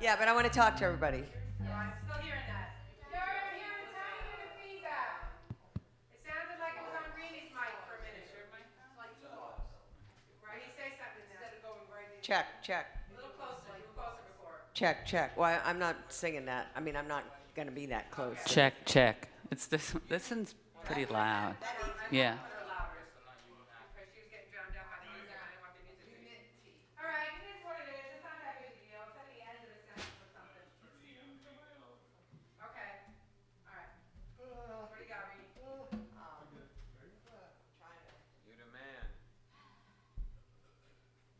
Yeah, but I want to talk to everybody. Yeah, I'm still hearing that. Stuart, I'm hearing a tiny bit of feedback. It sounded like it was on Reenie's mic for a minute. Reenie, say something instead of going right in. Check, check, A little closer. You were closer before. check, check. Well, I'm not singing that. I mean, I'm not going to be that close. Okay. Check, check. It's this. This one's pretty loud. Yeah. Put her louder. Because she was getting drowned out by the music. I didn't want the music to be. All right, it is what it is. It's not that big a deal. It's at the end of the sentence or something. Okay. All right. What do you got, Reenie? You're the man.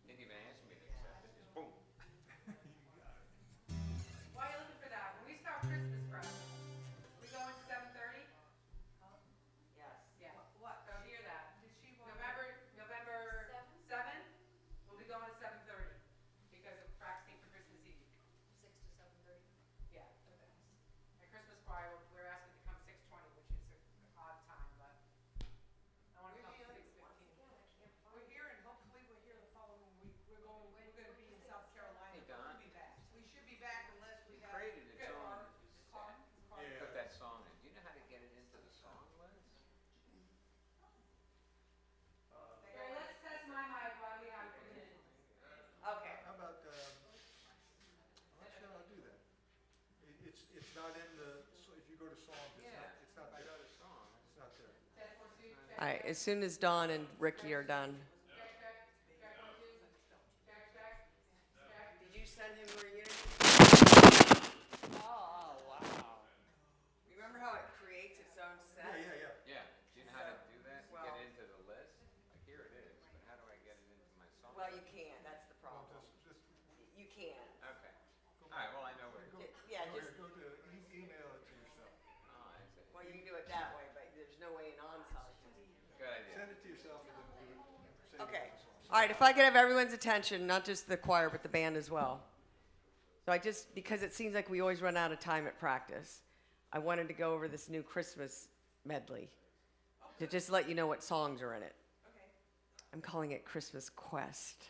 Didn't even ask me to accept it. Just boom. Why are you looking for that? When we start Christmas prep, we go into 7:30? Yes. Yeah. What? So hear that. November 7? We'll be going to 7:30 because of practicing for Christmas Eve. 6 to 7:30. Yeah. At Christmas choir, we're asking to come 6:20, which is an odd time, but I want to come 6:15. We're here, and hopefully we're here the following week. We're going to be in South Carolina. Hey, Don. We should be back unless we have. Created its own. Yeah. Put that song in. Do you know how to get it into the song list? Here, let's test my mic while we have it in. Okay. How about, I'm not sure how to do that. It's not in the, so if you go to songs, it's not I there. got a song. It's not there. Test 1, 2, check. All right. As soon as Dawn and Ricky are done. Check, check. Check 1, 2. Check, check. Check. Did you send him where you? Oh wow. Remember how it creates its own set? Yeah. Yeah. Do you know how to do that? Well- Get it into the list? Like here it is, but how do I get it into my song? Well, you can. That's the Well, problem. just You can. Okay. All right. Well, I know where. go, Yeah, go just. go to, email it to yourself. Oh, I see. Well, you can do it that way, but there's no way in Onside. Good idea. Send it to yourself and then do it. Save it Okay. as a song. All right, if I could have everyone's attention, not just the choir, but the band as well. So because it seems like we always run out of time at practice, I wanted to go over this new Christmas medley to just let you know what songs are in it. Okay. I'm calling it Christmas Quest.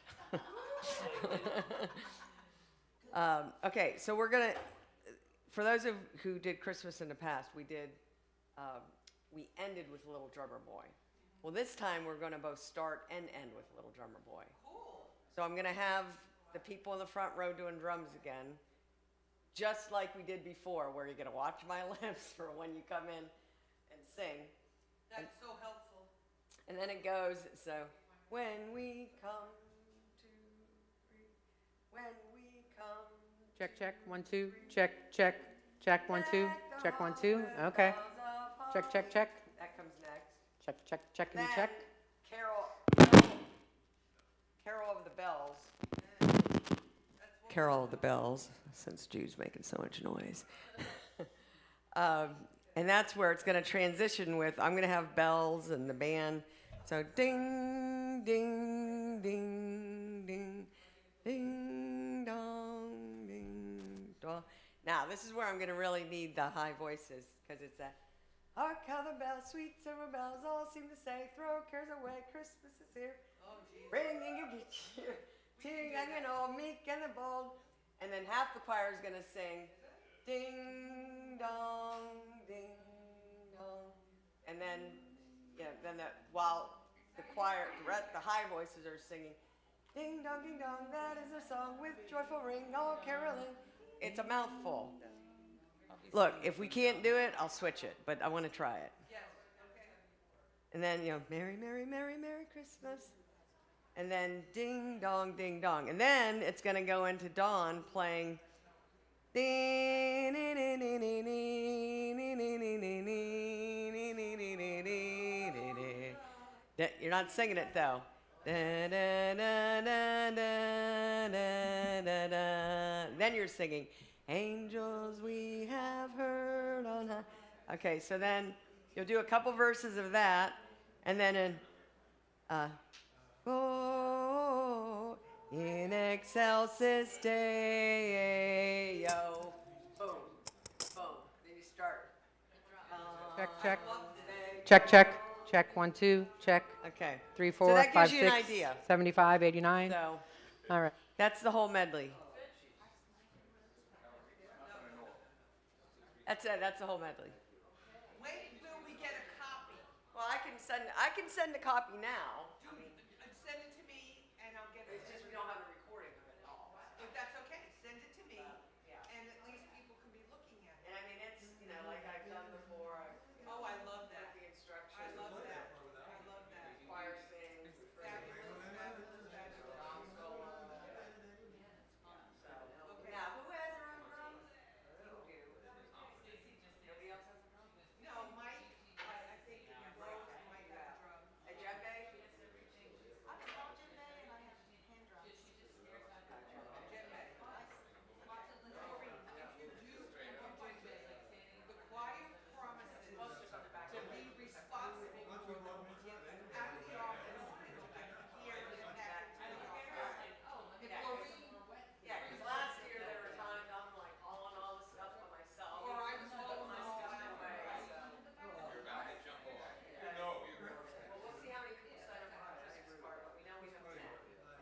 Okay, so we're gonna, for those of who did Christmas in the past, we ended with Little Drummer Boy. Well, this time we're gonna both start and end with Little Drummer Boy. Cool. So I'm gonna have the people in the front row doing drums again, just like we did before, where you're gonna watch my lips for when you come in and sing. That's so helpful. And then it goes, so, when we come to, when we come. Check, check. 1, 2. Check, check. Check 1, 2. Check 1, 2. Okay. Check, check, check. That comes next. Check, check, check, and Then check. Carol of the Bells. Carol of the Bells, since Jude's making so much noise. And that's where it's going to transition with, I'm going to have bells and the band. So ding, ding, ding, ding, ding, dong, ding, dong. Now, this is where I'm going to really need the high voices, because it's that, hark how the bells, sweet silver bells, all seem to say, throw cares away, Christmas is here. Oh, geez. Ringing a good cheer, ting and old meek and the bold. And then half the choir is going to sing, ding dong, ding dong. And then, while the choir, the high voices are singing, ding dong, that is a song with joyful ring, all caroling. It's a mouthful. Look, if we can't do it, I'll switch it, but I want to try it. Yes, okay. And then, Merry, Merry, Merry, Merry Christmas. And then ding dong, ding dong. And then it's going to go into Dawn playing. You're not singing it though. Then you're singing, angels we have heard on high. Okay, so then you'll do a couple verses of that, and then oh, in excelsis Deo. Boom, boom. Then you start. Check, check. Check, check. Check 1, 2. Check. Okay. 3, So 4, that 5, gives you an 6, idea. 75, 89. So All right. that's the whole medley. That's it, that's the whole medley. When will we get a copy? Well, I can send a copy now. I mean, Send it to me and I'll get it. it's just we don't have a recording of it at all. But that's okay, send it to me, Yeah. and at least people can be looking at And it. I mean, it's, you know, like I've done before, I've Oh, I love put that. the instructions. I love that. I love that. Choir sings. Fabulous, fabulous, fabulous. Drum solo. So, Okay. now, who has their own drums? You do. Nobody else has a drum? No, Mike, I think Rose might have a drum. A djembe? I have a small djembe and I have hand drums. Djembe. Maureen, if you do have a djembe, the choir promises to be responsible for them when you get them out of the office and here and back into the office. Maureen, Yeah, because last year there were times I'm like hauling all the stuff by myself. or I was hauling my them all stuff out. away, so. You're about to jump off. Yeah. No, you're. Well, we'll see how many people sign up for our Christmas card, but we know we have 10.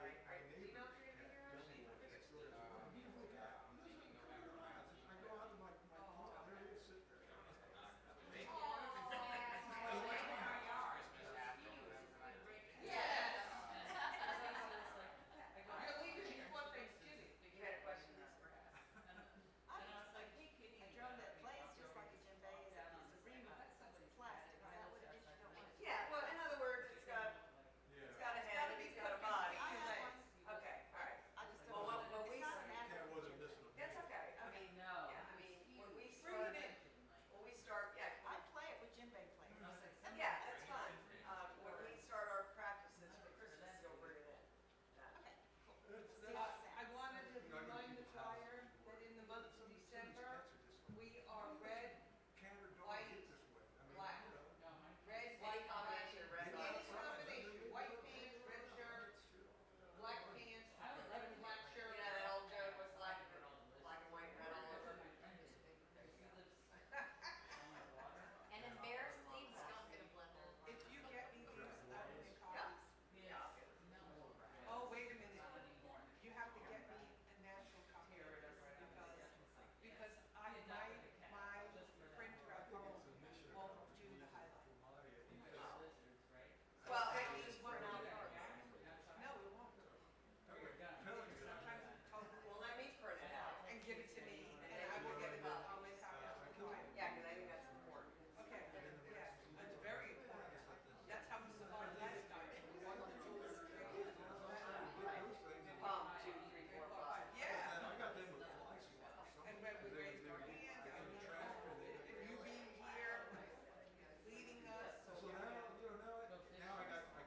Right? Do you know if you're gonna be here, Ashley? I go out to my car, there it is, sit there. You're leaving before Thanksgiving. You had a question, Esther? A drum that plays just like a djembe is a reema, it's plastic, is that what it is you don't want? Yeah, well, in other words, it's got a head and it's got a body. I have one, Okay, all right. I just Well, don't, when we, it's not an Cat natural. wasn't missing a that's beat. okay. I mean, yeah, I mean, when we Bring start, it in. yeah. I play it with djembe players. Yeah, that's fine. When we start our practices for Christmas, you'll bring it in. Okay, cool. That's- See how it I sounds. wanted to remind the choir that in the month of December, we are red, Cat or dog white, hit this way. I mean, black. you know. red, Any white, combination of red, Any white, combination, white pants, red shirt, black pants, red and black you shirt. know, that old joke was black and white, red all over. And embarrass seed skunk in a blender. If you get me these, I will make Yeah. copies. Yeah, I'll get it. Oh, wait a minute. You have to get me a natural copy because my printer at home won't do the highlight. Well, it needs one on card. No, it won't. Sometimes it's totally. Well, let me print it out. And give it to me, and I will get it, I'll make copies for the choir. Yeah, because I think that's important. Okay, yeah, it's very important. That's how we survived last time. Palm, 2, 3, 4, 5. Yeah, And I got them with fly swatters. and when we raised our hands, and you being here, leading us. So now, you know, now I got our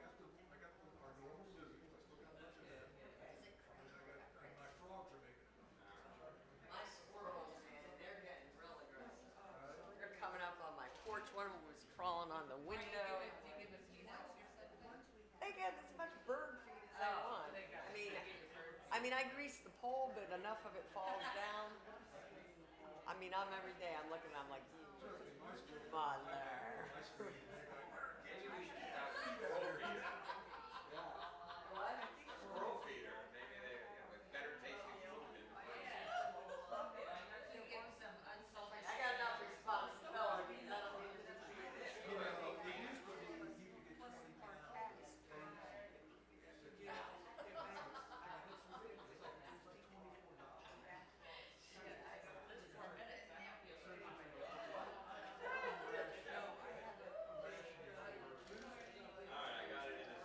normal visitors, I still got a bunch of them. And my frogs are making it. My squirrels, man, they're getting real aggressive. They're coming up on my porch. One of them was crawling on the window. They get as much bird feed as they want. I mean, I grease the pole, but enough of it falls down. I mean, every day I'm looking, I'm like, mother. What? Squirrel feeder, maybe they, with better tasting food in the place. I got enough responsibility. I don't need to see it. You know, it used to be you could get 20 pounds. Alright, I got it in the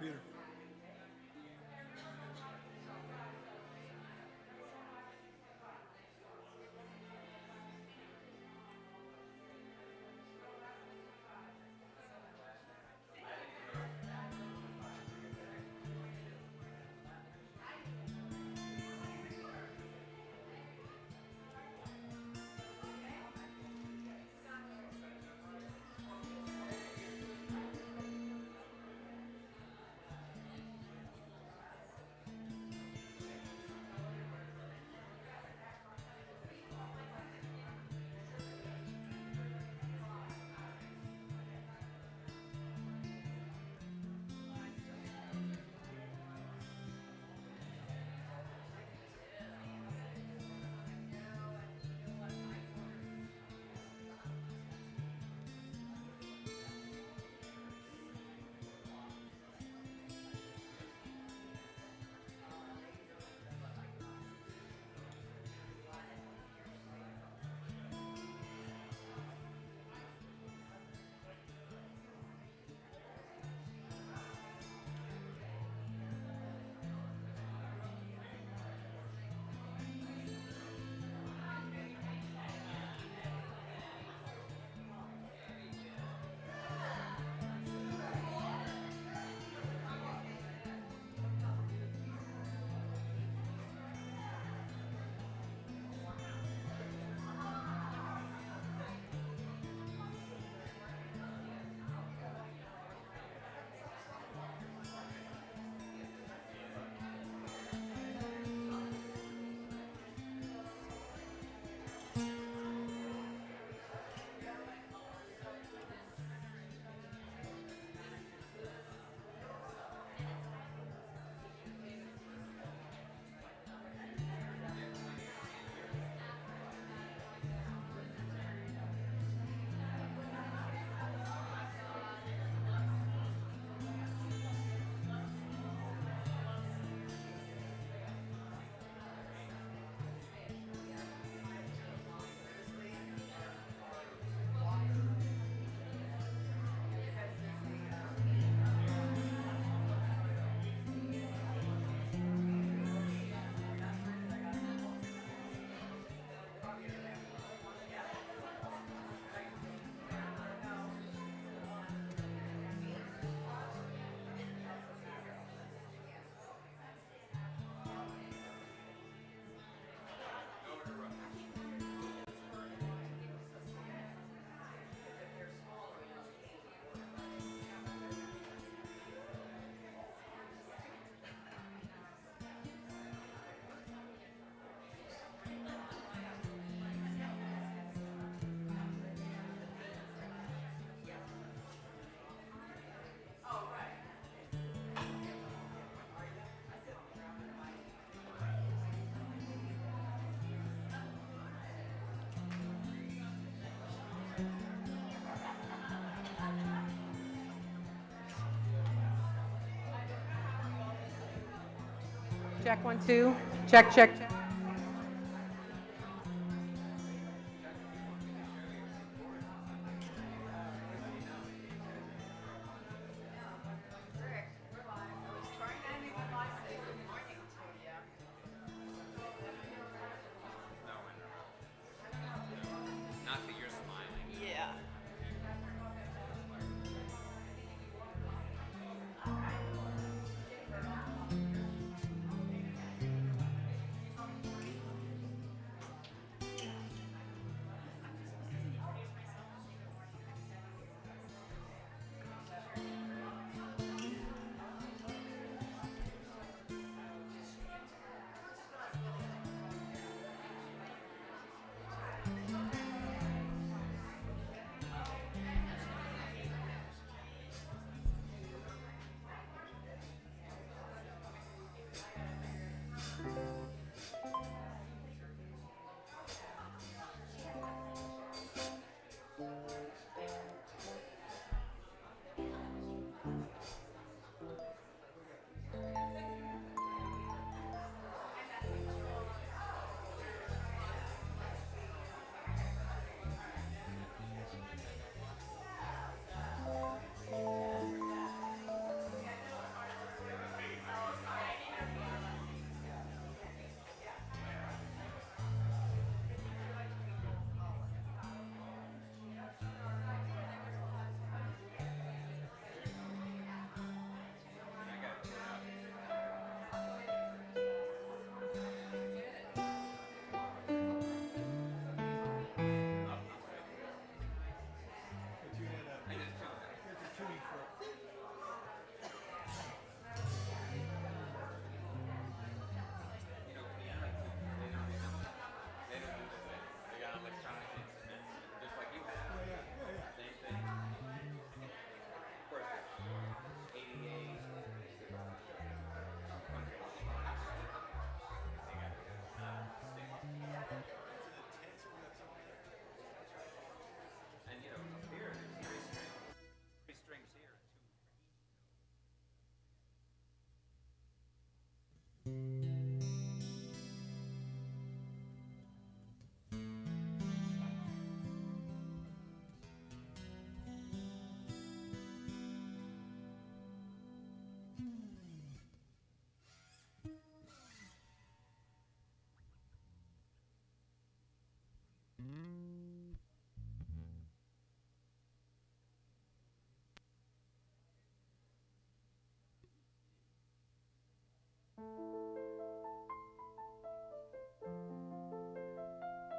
Peter. Check 1, 2. Check, check, check. Not that you're smiling. Yeah.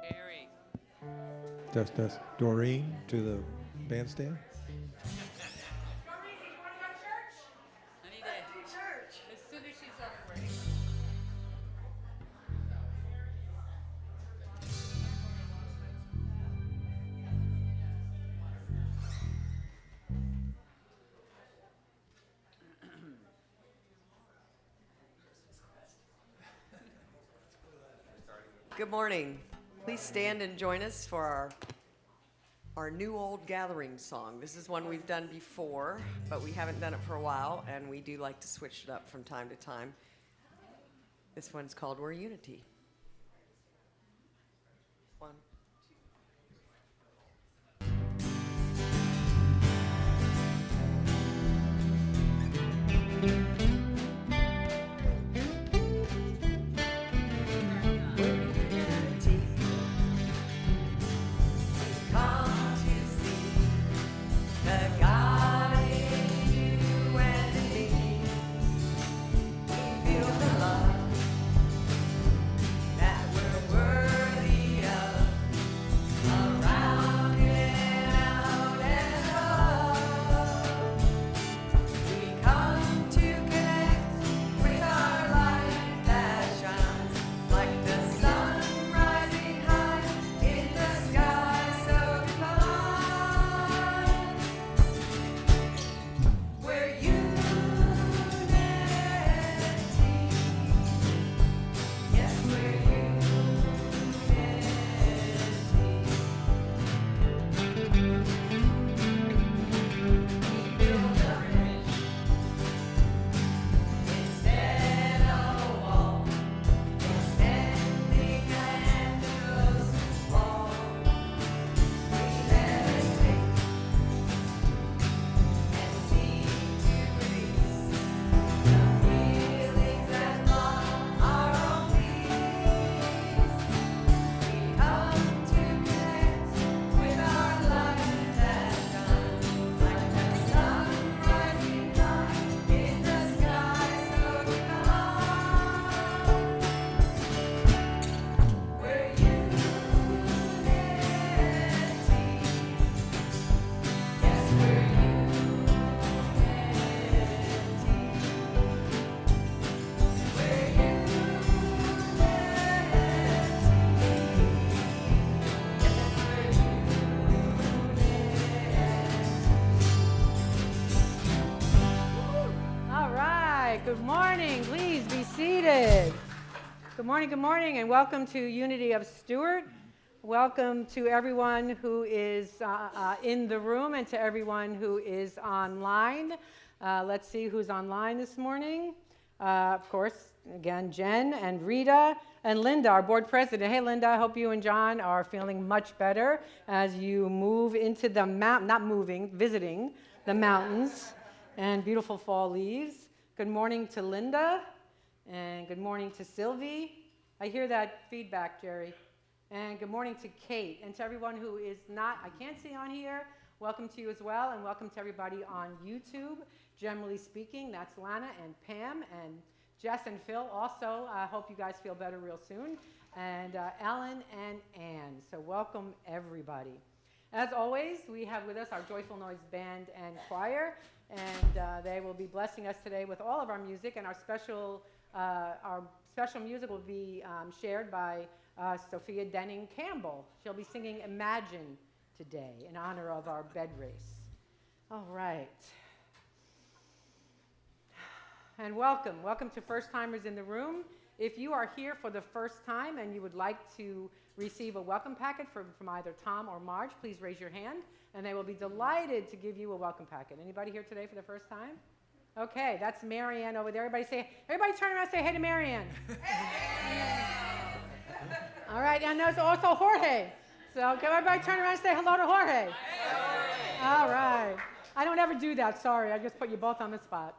Harry. Test. Doreen to the bandstand. Any day. Church. As soon as she's up, we're ready. Good morning. Please stand and join us for our new old gathering song. This is one we've done before, but we haven't done it for a while, and we do like to switch it up from time to time. This one's called We're Unity. 1, 2. Good morning. Please be seated. Good morning, and welcome to Unity of Stuart. Welcome to everyone who is in the room and to everyone who is online. Let's see who's online this morning. Of course, again, Jen and Rita and Linda, our board president. Hey, Linda, I hope you and John are feeling much better as you move into the visiting the mountains and beautiful fall leaves. Good morning to Linda, and good morning to Sylvie. I hear that feedback, Jerry. And good morning to Kate, and to everyone who is not, I can't see on here, welcome to you as well, and welcome to everybody on YouTube. Generally speaking, that's Lana and Pam and Jess and Phil. Also, I hope you guys feel better real soon. And Ellen and Ann. So welcome, everybody. As always, we have with us our Joyful Noise Band and Choir, and they will be blessing us today with all of our music, and our special music will be shared by Sophia Denning Campbell. She'll be singing Imagine today in honor of our bed race. All right. And welcome to first-timers in the room. If you are here for the first time and you would like to receive a welcome packet from either Tom or Marge, please raise your hand, and they will be delighted to give you a welcome packet. Anybody here today for the first time? Okay, that's Marianne over there. Everybody turn around and say hey to Marianne. Hey! All right, and there's also Jorge. So can everybody turn around and say hello to Jorge? Hey! All right. I don't ever do that, sorry. I just put you both on the spot.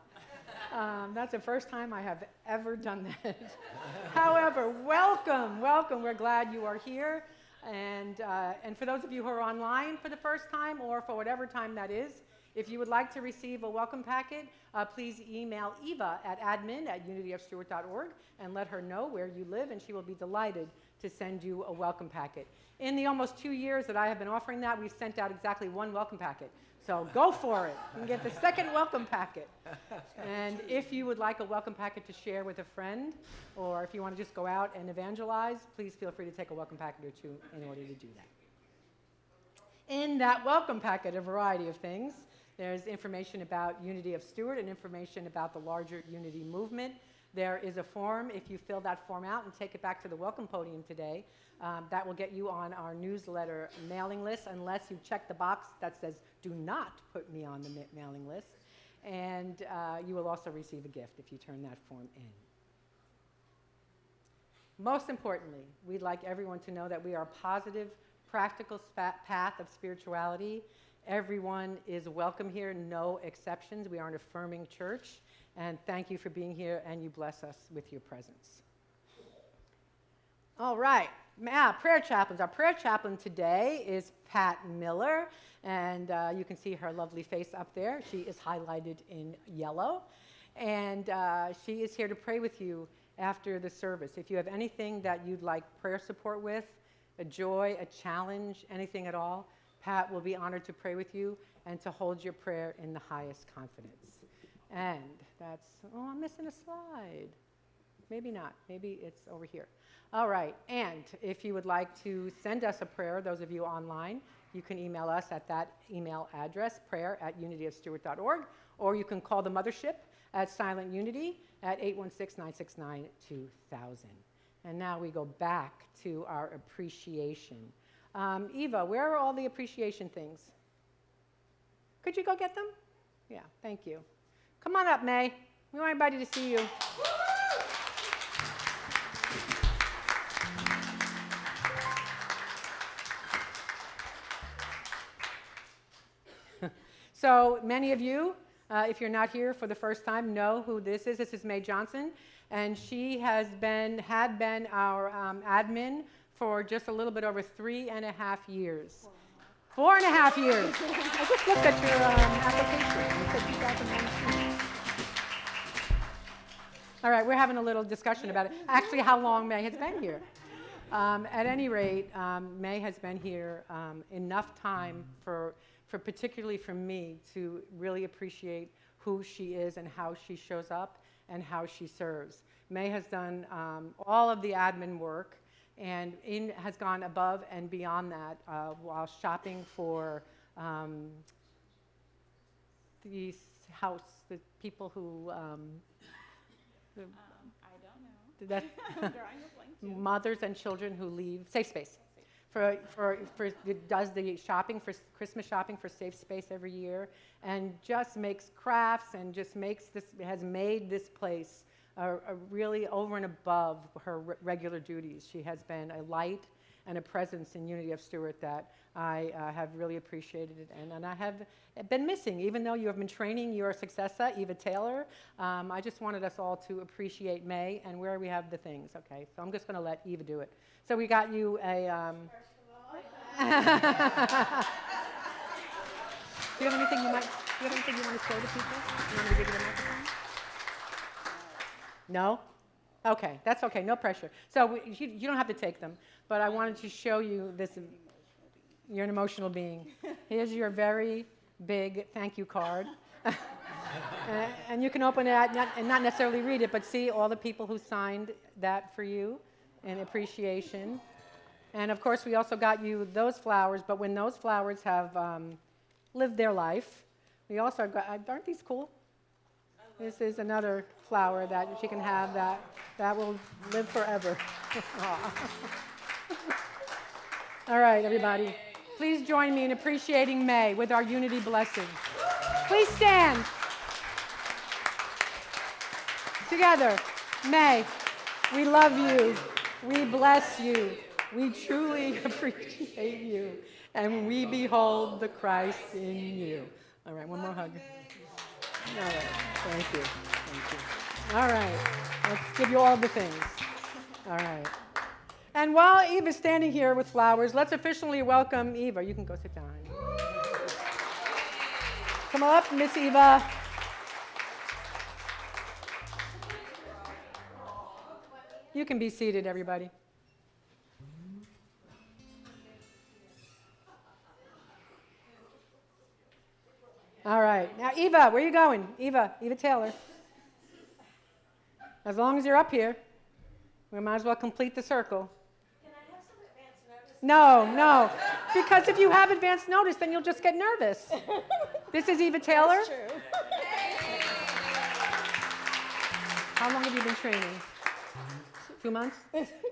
That's the first time I have ever done that. However, welcome, welcome. We're glad you are here. And for those of you who are online for the first time or for whatever time that is, if you would like to receive a welcome packet, please email Eva at admin@unityofstuart.org and let her know where you live, and she will be delighted to send you a welcome packet. In the almost 2 years that I have been offering that, we've sent out exactly one welcome packet. So go for it. You can get the second welcome packet. And if you would like a welcome packet to share with a friend, or if you want to just go out and evangelize, please feel free to take a welcome packet or two in order to do that. In that welcome packet, a variety of things. There's information about Unity of Stuart and information about the larger Unity movement. There is a form. If you fill that form out and take it back to the welcome podium today, that will get you on our newsletter mailing list, unless you check the box that says, do not put me on the mailing list. And you will also receive a gift if you turn that form in. Most importantly, we'd like everyone to know that we are a positive, practical path of spirituality. Everyone is welcome here, no exceptions. We are an affirming church. And thank you for being here, and you bless us with your presence. All right, prayer chaplains. Our prayer chaplain today is Pat Miller, and you can see her lovely face up there. She is highlighted in yellow, and she is here to pray with you after the service. If you have anything that you'd like prayer support with, a joy, a challenge, anything at all, Pat will be honored to pray with you and to hold your prayer in the highest confidence. And that's, oh, I'm missing a slide. Maybe not. Maybe it's over here. All right. And if you would like to send us a prayer, those of you online, you can email us at that email address, prayer@unityofstuart.org, or you can call the mothership at Silent Unity at 816-969-2000. And now we go back to our appreciation. Eva, where are all the appreciation things? Could you go get them? Yeah, thank you. Come on up, May. We want everybody to see you. So many of you, if you're not here for the first time, know who this is. This is May Johnson, and she had been our admin for just a little bit over 3.5 years. 4.5 years. I just looked at your application. It said 2019. All right, we're having a little discussion about it. Actually, how long May has been here. At any rate, May has been here enough time for particularly for me to really appreciate who she is and how she shows up and how she serves. May has done all of the admin work and has gone above and beyond that while shopping for the people who I don't know. I'm drawing a blank too. Mothers and children who leave Safe Space. Does the shopping for Christmas shopping for Safe Space every year, and just makes crafts and just has made this place a really over and above her regular duties. She has been a light and a presence in Unity of Stuart that I have really appreciated and I have been missing. Even though you have been training your successor, Eva Taylor, I just wanted us all to appreciate May and where we have the things. Okay, so I'm just going to let Eva do it. So we got you a... Do you have anything you want to show to people? You want me to give you the microphone? No? Okay, that's okay, no pressure. So you don't have to take them, but I wanted to show you this. You're an emotional being. Here's your very big thank you card. And you can open it and not necessarily read it, but see all the people who signed that for you in appreciation. And of course, we also got you those flowers, but when those flowers have lived their life, we also got, aren't these cool? This is another flower that she can have that will live forever. All right, everybody. Please join me in appreciating May with our Unity blessing. Please stand. Together, May, we love you. We bless you. We truly appreciate you. And we behold the Christ in you. All right, one more hug. All right, thank you, thank you. All right, let's give you all the things. All right. And while Eva's standing here with flowers, let's officially welcome Eva. You can go sit down. Come up, Miss Eva. You can be seated, everybody. All right. Now, Eva, where are you going? Eva Taylor. As long as you're up here, we might as well complete the circle. Can I have some advance notice? No, because if you have advance notice, then you'll just get nervous. This is Eva Taylor. That's true. How long have you been training? 2 months?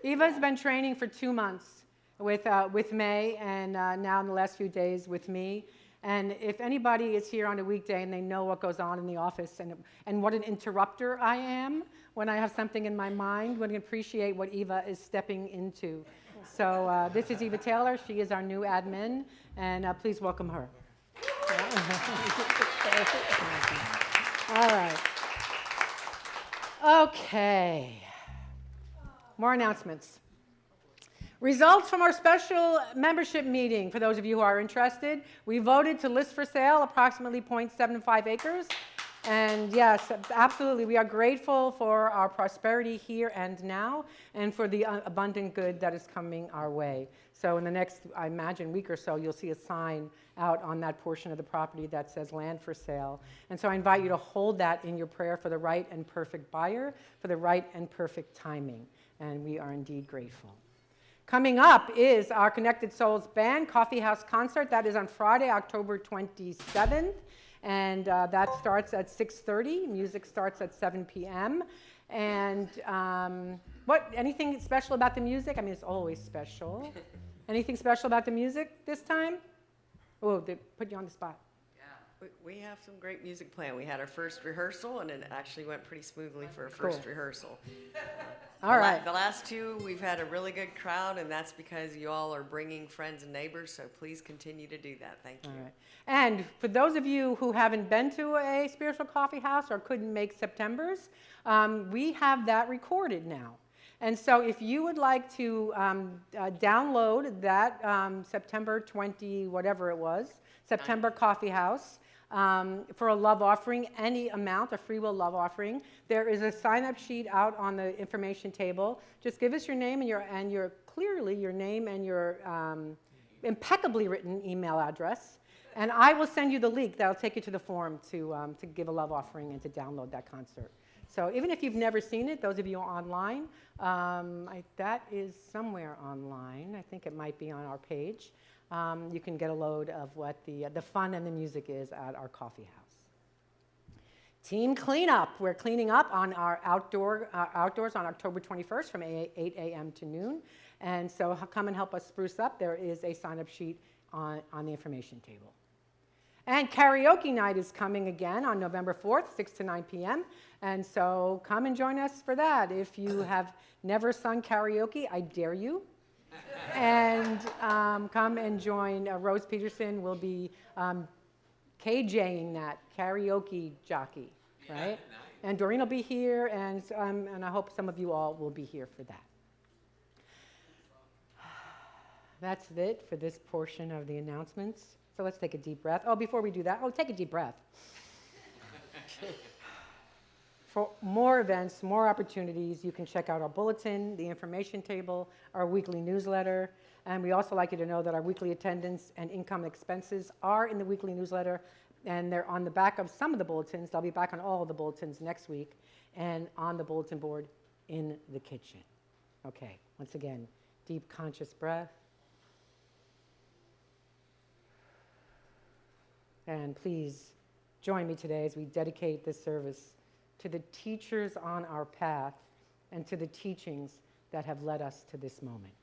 Eva's been training for 2 months with May, and now in the last few days with me. And if anybody is here on a weekday and they know what goes on in the office and what an interrupter I am when I have something in my mind, would appreciate what Eva is stepping into. So this is Eva Taylor. She is our new admin, and please welcome her. All right. Okay. More announcements. Results from our special membership meeting, for those of you who are interested. We voted to list for sale approximately 0.75 acres. And yes, absolutely, we are grateful for our prosperity here and now and for the abundant good that is coming our way. So in the next, I imagine, week or so, you'll see a sign out on that portion of the property that says land for sale. And so I invite you to hold that in your prayer for the right and perfect buyer, for the right and perfect timing. And we are indeed grateful. Coming up is our Connected Souls Band Coffee House concert. That is on Friday, October 27th. And that starts at 6:30. Music starts at 7 p.m. And anything special about the music? I mean, it's always special. Anything special about the music this time? Oh, they put you on the spot. We have some great music planned. We had our first rehearsal, and it actually went pretty smoothly for a first rehearsal. All right. The last two, we've had a really good crowd, and that's because you all are bringing friends and neighbors, so please continue to do that. Thank you. All right. And for those of you who haven't been to a spiritual coffee house or couldn't make September's, we have that recorded now. And so if you would like to download that September 20, whatever it was, September Coffee House, for a love offering, any amount, a free will love offering, there is a sign-up sheet out on the information table. Just give us your name and your clearly your name and your impeccably written email address, and I will send you the link that'll take you to the form to give a love offering and to download that concert. So even if you've never seen it, those of you online, that is somewhere online. I think it might be on our page. You can get a load of what the fun and the music is at our coffee house. Team cleanup. We're cleaning up on our outdoors on October 21st from 8 a.m. to noon. And so come and help us spruce up. There is a sign-up sheet on the information table. And karaoke night is coming again on November 4th, 6 to 9 p.m. And so come and join us for that. If you have never sung karaoke, I dare you. And come and join. Rose Peterson will be KJing that, karaoke jockey, right? And Doreen will be here, and I hope some of you all will be here for that. That's it for this portion of the announcements. So let's take a deep breath. Oh, before we do that, take a deep breath. For more events, more opportunities, you can check out our bulletin, the information table, our weekly newsletter. And we also like you to know that our weekly attendance and income expenses are in the weekly newsletter, and they're on the back of some of the bulletins. They'll be back on all of the bulletins next week and on the bulletin board in the kitchen. Okay, once again, deep conscious breath. And please join me today as we dedicate this service to the teachers on our path and to the teachings that have led us to this moment.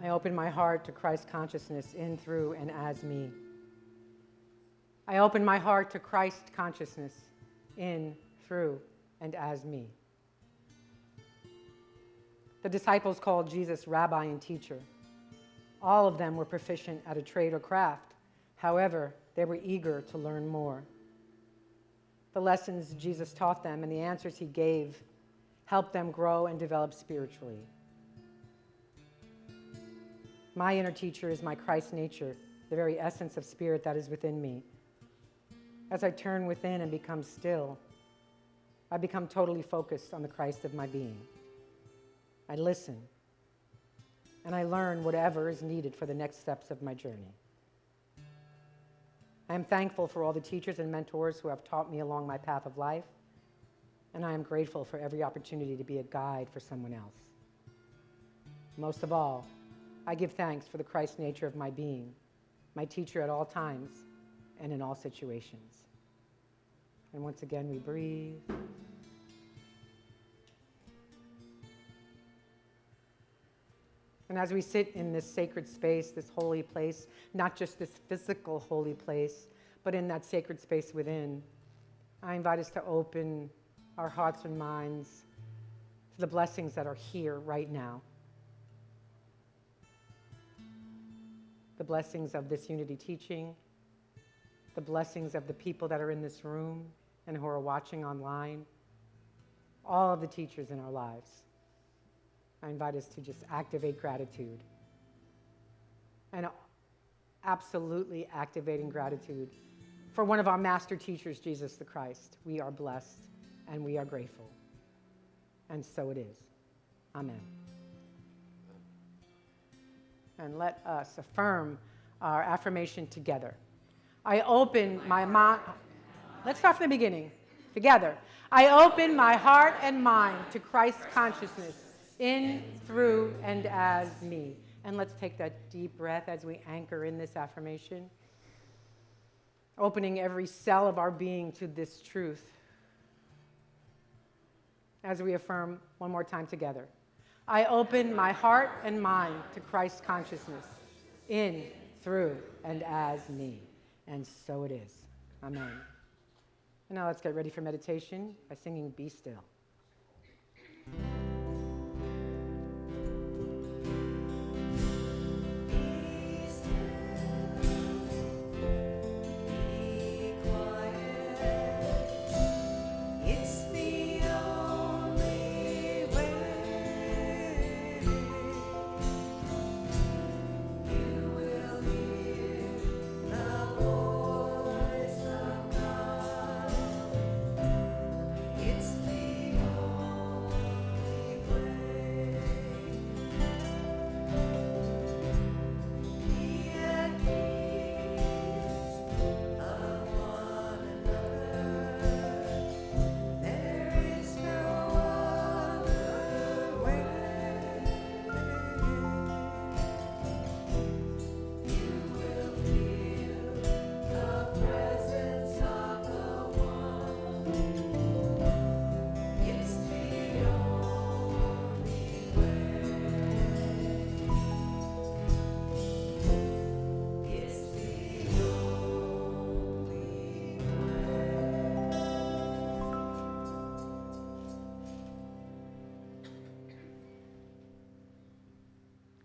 I open my heart to Christ consciousness in, through, and as me. I open my heart to Christ consciousness in, through, and as me. The disciples called Jesus rabbi and teacher. All of them were proficient at a trade or craft. However, they were eager to learn more. The lessons Jesus taught them and the answers he gave helped them grow and develop spiritually. My inner teacher is my Christ nature, the very essence of spirit that is within me. As I turn within and become still, I become totally focused on the Christ of my being. I listen, and I learn whatever is needed for the next steps of my journey. I am thankful for all the teachers and mentors who have taught me along my path of life, and I am grateful for every opportunity to be a guide for someone else. Most of all, I give thanks for the Christ nature of my being, my teacher at all times and in all situations. And once again, we breathe. And as we sit in this sacred space, this holy place, not just this physical holy place, but in that sacred space within, I invite us to open our hearts and minds to the blessings that are here right now. The blessings of this unity teaching, the blessings of the people that are in this room and who are watching online, all of the teachers in our lives. I invite us to just activate gratitude. And absolutely activating gratitude for one of our master teachers, Jesus the Christ. We are blessed and we are grateful. And so it is. Amen. And let us affirm our affirmation together. I open my mind. Let's start from the beginning. Together. I open my heart and mind to Christ's consciousness in, through, and as me. And let's take that deep breath as we anchor in this affirmation. Opening every cell of our being to this truth. As we affirm one more time together. I open my heart and mind to Christ's consciousness in, through, and as me. And so it is. Amen. And now let's get ready for meditation by singing Be Still.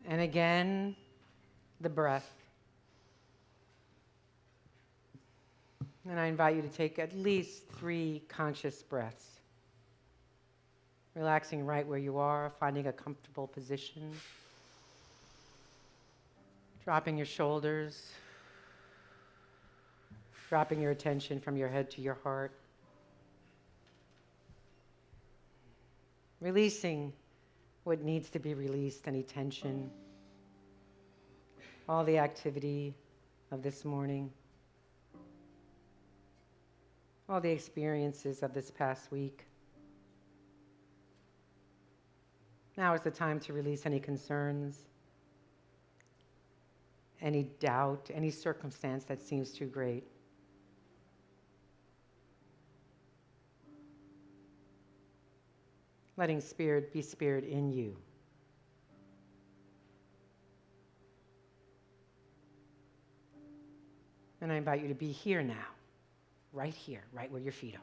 And again, the breath. And I invite you to take at least 3 conscious breaths. Relaxing right where you are, finding a comfortable position. Dropping your shoulders. Dropping your attention from your head to your heart. Releasing what needs to be released, any tension, all the activity of this morning, all the experiences of this past week. Now is the time to release any concerns, any doubt, any circumstance that seems too great. Letting Spirit be Spirit in you. And I invite you to be here now, right here, right where your feet are.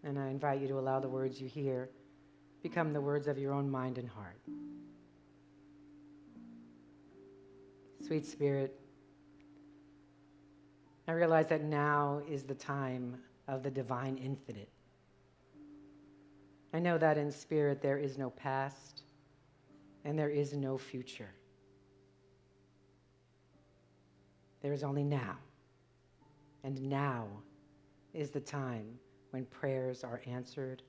And I invite you to allow the words you hear become the words of your own mind and heart. Sweet Spirit, I realize that now is the time of the divine infinite. I know that in spirit there is no past and there is no future. There is only now. And now is the time when prayers are answered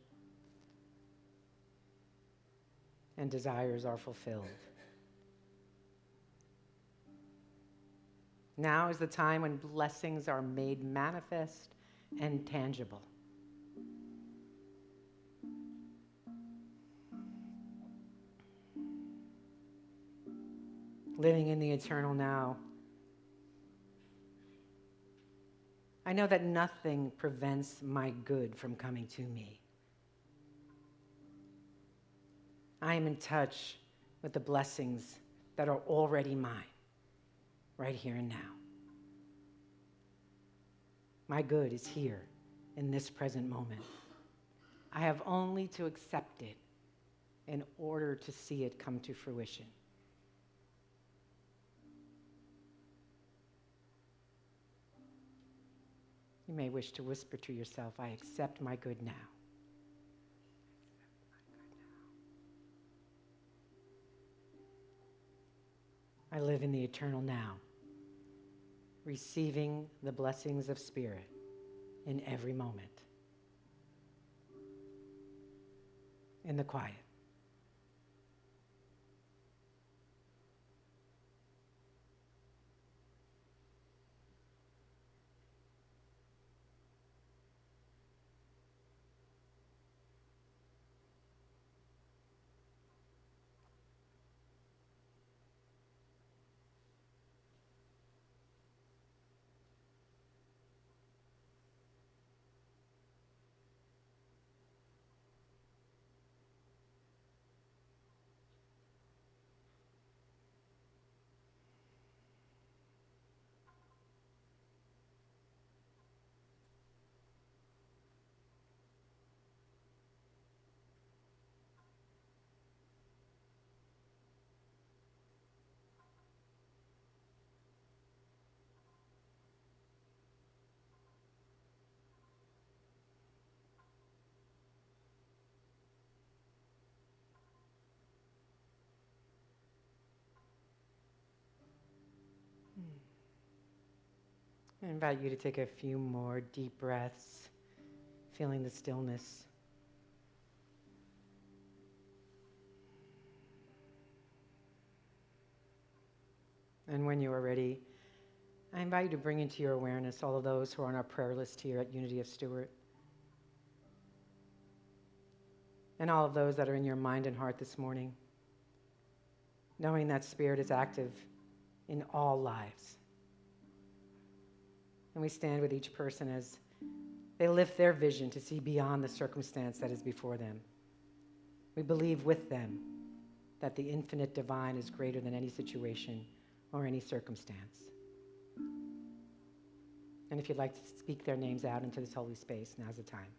and desires are fulfilled. Now is the time when blessings are made manifest and tangible. Living in the eternal now, I know that nothing prevents my good from coming to me. I am in touch with the blessings that are already mine, right here and now. My good is here in this present moment. I have only to accept it in order to see it come to fruition. You may wish to whisper to yourself, I accept my good now. I live in the eternal now, receiving the blessings of Spirit in every moment. In the quiet. I invite you to take a few more deep breaths, feeling the stillness. And when you are ready, I invite you to bring into your awareness all of those who are on our prayer list here at Unity of Stuart, and all of those that are in your mind and heart this morning, knowing that Spirit is active in all lives. And we stand with each person as they lift their vision to see beyond the circumstance that is before them. We believe with them that the infinite divine is greater than any situation or any circumstance. And if you'd like to speak their names out into this holy space, now's the time.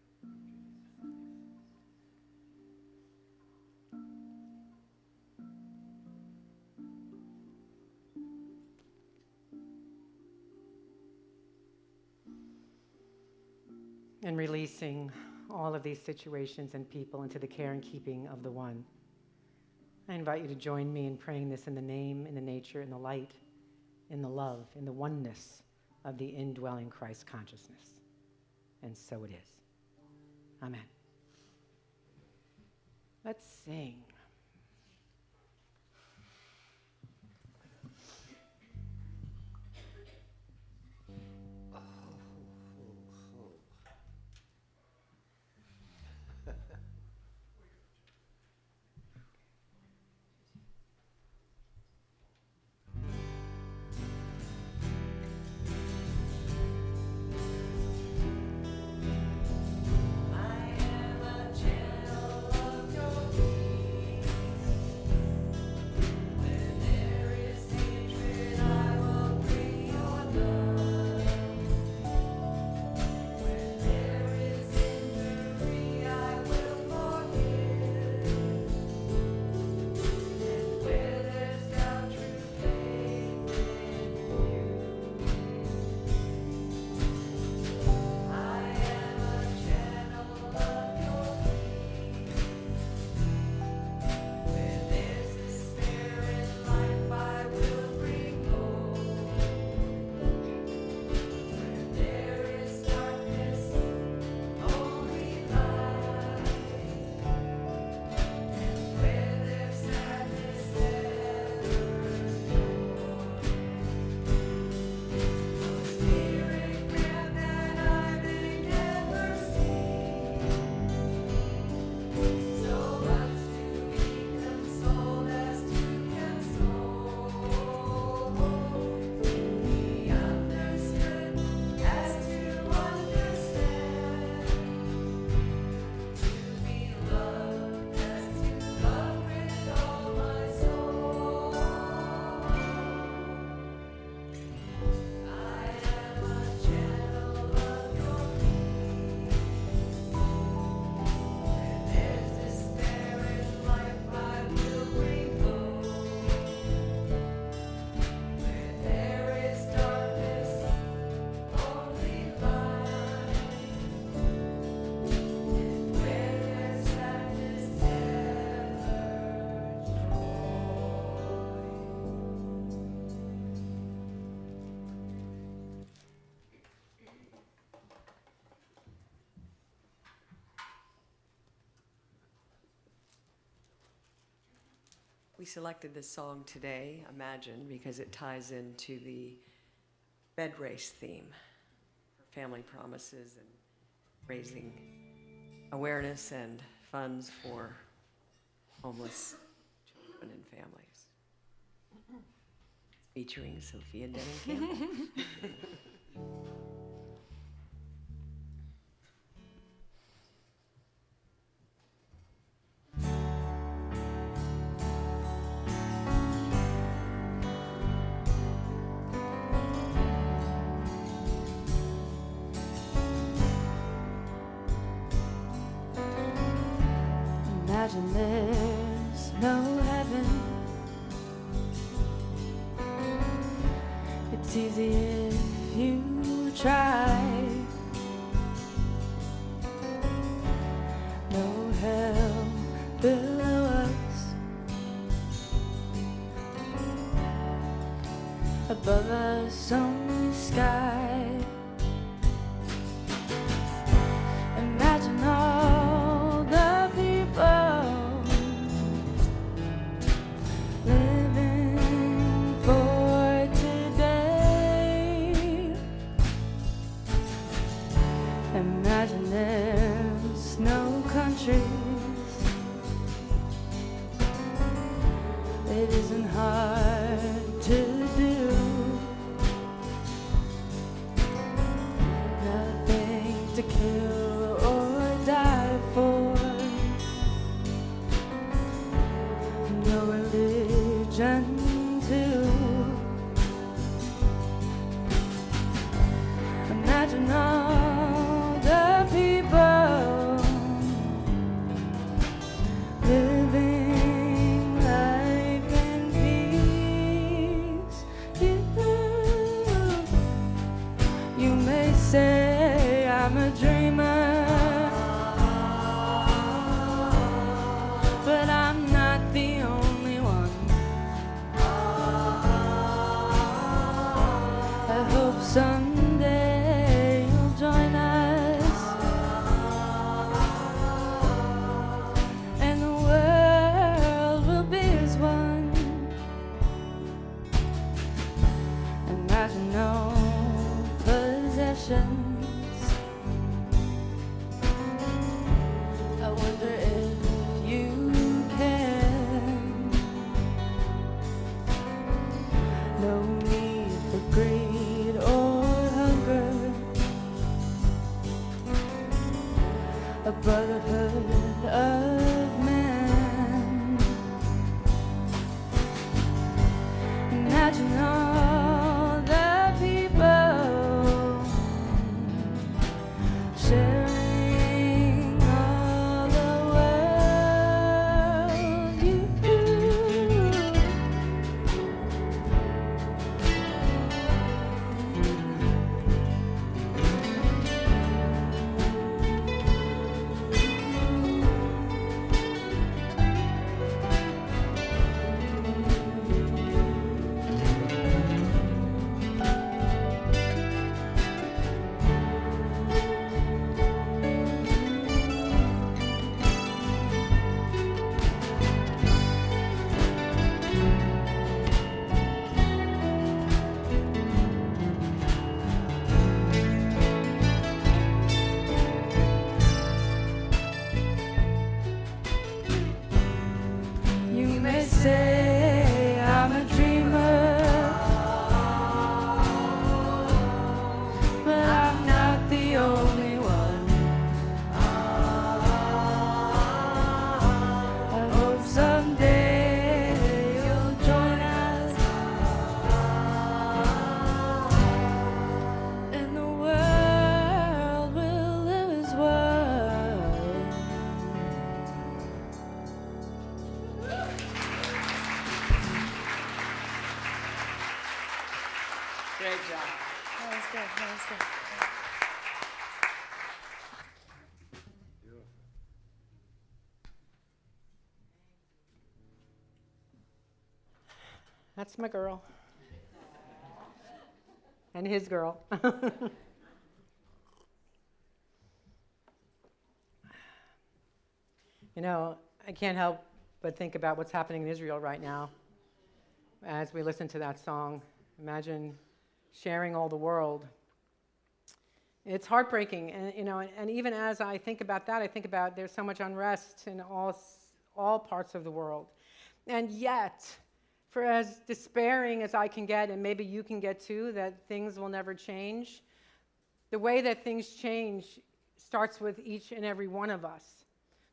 And releasing all of these situations and people into the care and keeping of the One. I invite you to join me in praying this in the name, in the nature, in the light, in the love, in the oneness of the indwelling Christ consciousness. And so it is. Amen. Let's sing. I am a selected this song today, Imagine, because it ties into the bed race theme for family promises and raising awareness and funds for homeless children and families. Featuring Sophia Denning-Campbell. Imagine there's no heaven. It's easy if you try. No hell below us. Above us only sky. Imagine all the people living for today. Imagine there's no countries. It isn't hard to do. Nothing to kill or die for. No religion too. Imagine all the people living life in peace. You may say I'm a dreamer, but I'm not the only one. I hope someday you'll join us, and the world will be as one. Imagine no possessions. I wonder if you can. No need for greed or hunger. A brotherhood of man. Imagine all the people sharing all the world. You. You may say I'm a dreamer, but I'm not the only one. I hope someday you'll join us, and the world will live as one. Great job. That was good. That was good. That's my girl. And his girl. You know, I can't help but think about what's happening in Israel right now as we listen to that song. Imagine sharing all the world. It's heartbreaking, and and even as I think about that, I think about there's so much unrest in all parts of the world, and yet, for as despairing as I can get, and maybe you can get too, that things will never change. The way that things change starts with each and every one of us.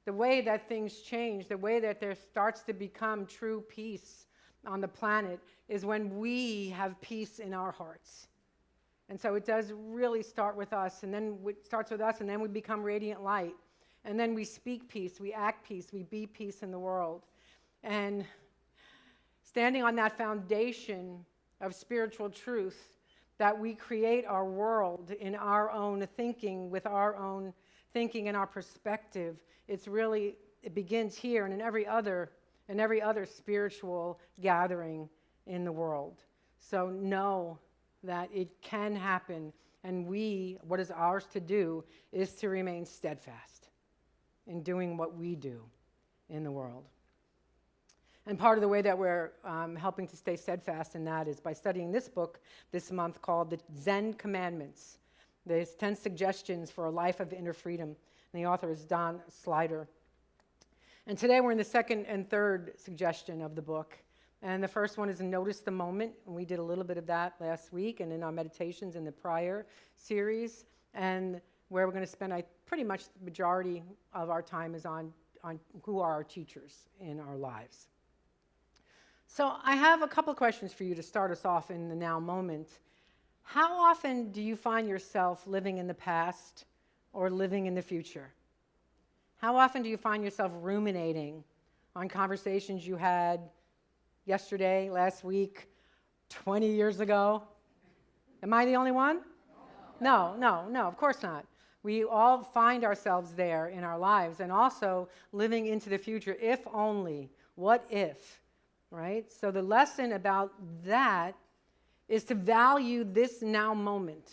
The way that things change, the way that there starts to become true peace on the planet is when we have peace in our hearts. And so it does really start with us, and then it starts with us, and then we become radiant light. And then we speak peace, we act peace, we be peace in the world. And standing on that foundation of spiritual truth, that we create our world in our own thinking, with our own thinking and our perspective, it begins here and in every other spiritual gathering in the world. So know that it can happen, and what is ours to do is to remain steadfast in doing what we do in the world. And part of the way that we're helping to stay steadfast in that is by studying this book this month called The Zen Commandments. There's 10 suggestions for a life of inner freedom, and the author is Don Slider. And today we're in the second and third suggestion of the book. And the first one is notice the moment. And we did a little bit of that last week and in our meditations in the prior series. And where we're going to spend pretty much the majority of our time is on who are our teachers in our lives. So I have a couple of questions for you to start us off in the now moment. How often do you find yourself living in the past or living in the future? How often do you find yourself ruminating on conversations you had yesterday, last week, 20 years ago? Am I the only one? No, of course not. We all find ourselves there in our lives, and also living into the future, if only, what if, right? So the lesson about that is to value this now moment.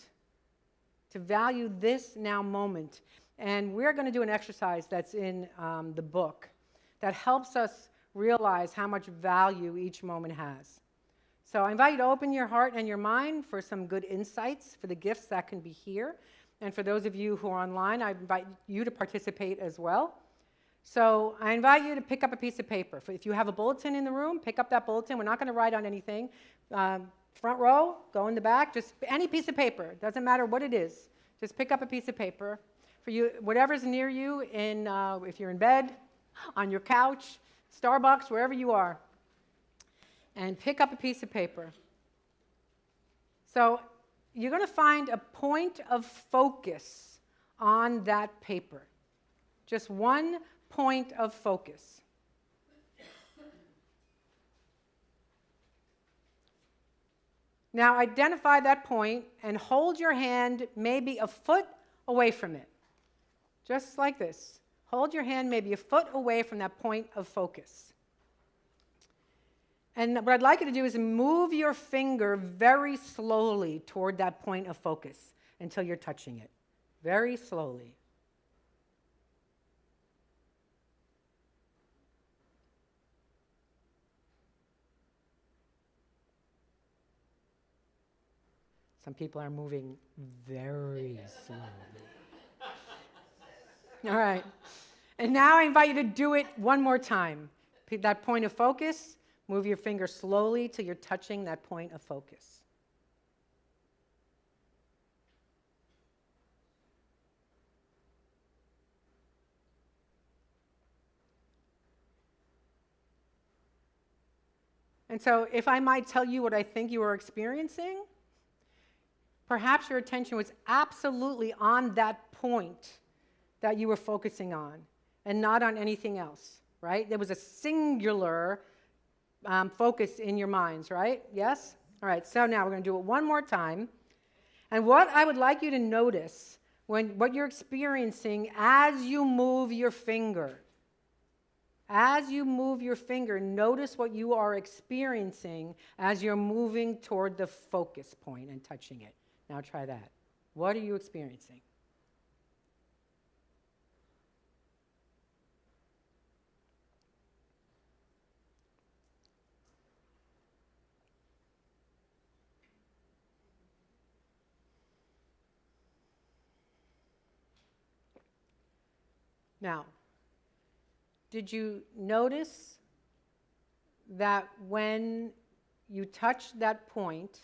To value this now moment. And we're going to do an exercise that's in the book that helps us realize how much value each moment has. So I invite you to open your heart and your mind for some good insights, for the gifts that can be here. And for those of you who are online, I invite you to participate as well. So I invite you to pick up a piece of paper. If you have a bulletin in the room, pick up that bulletin. We're not going to write on anything. Front row, go in the back, just any piece of paper. It doesn't matter what it is. Just pick up a piece of paper. For you, whatever's near you, if you're in bed, on your couch, Starbucks, wherever you are, and pick up a piece of paper. So you're going to find a point of focus on that paper. Just one point of focus. Now identify that point and hold your hand maybe a foot away from it. Just like this. Hold your hand maybe a foot away from that point of focus. And what I'd like you to do is move your finger very slowly toward that point of focus until you're touching it. Very slowly. Some people are moving very slowly. All right. And now I invite you to do it one more time. Pick that point of focus. Move your finger slowly till you're touching that point of focus. And so if I might tell you what I think you are experiencing, perhaps your attention was absolutely on that point that you were focusing on and not on anything else, right? There was a singular focus in your minds, right? Yes? All right, so now we're going to do it one more time. And what I would like you to notice, what you're experiencing as you move your finger. As you move your finger, notice what you are experiencing as you're moving toward the focus point and touching it. Now try that. What are you experiencing? Now, did you notice that when you touched that point,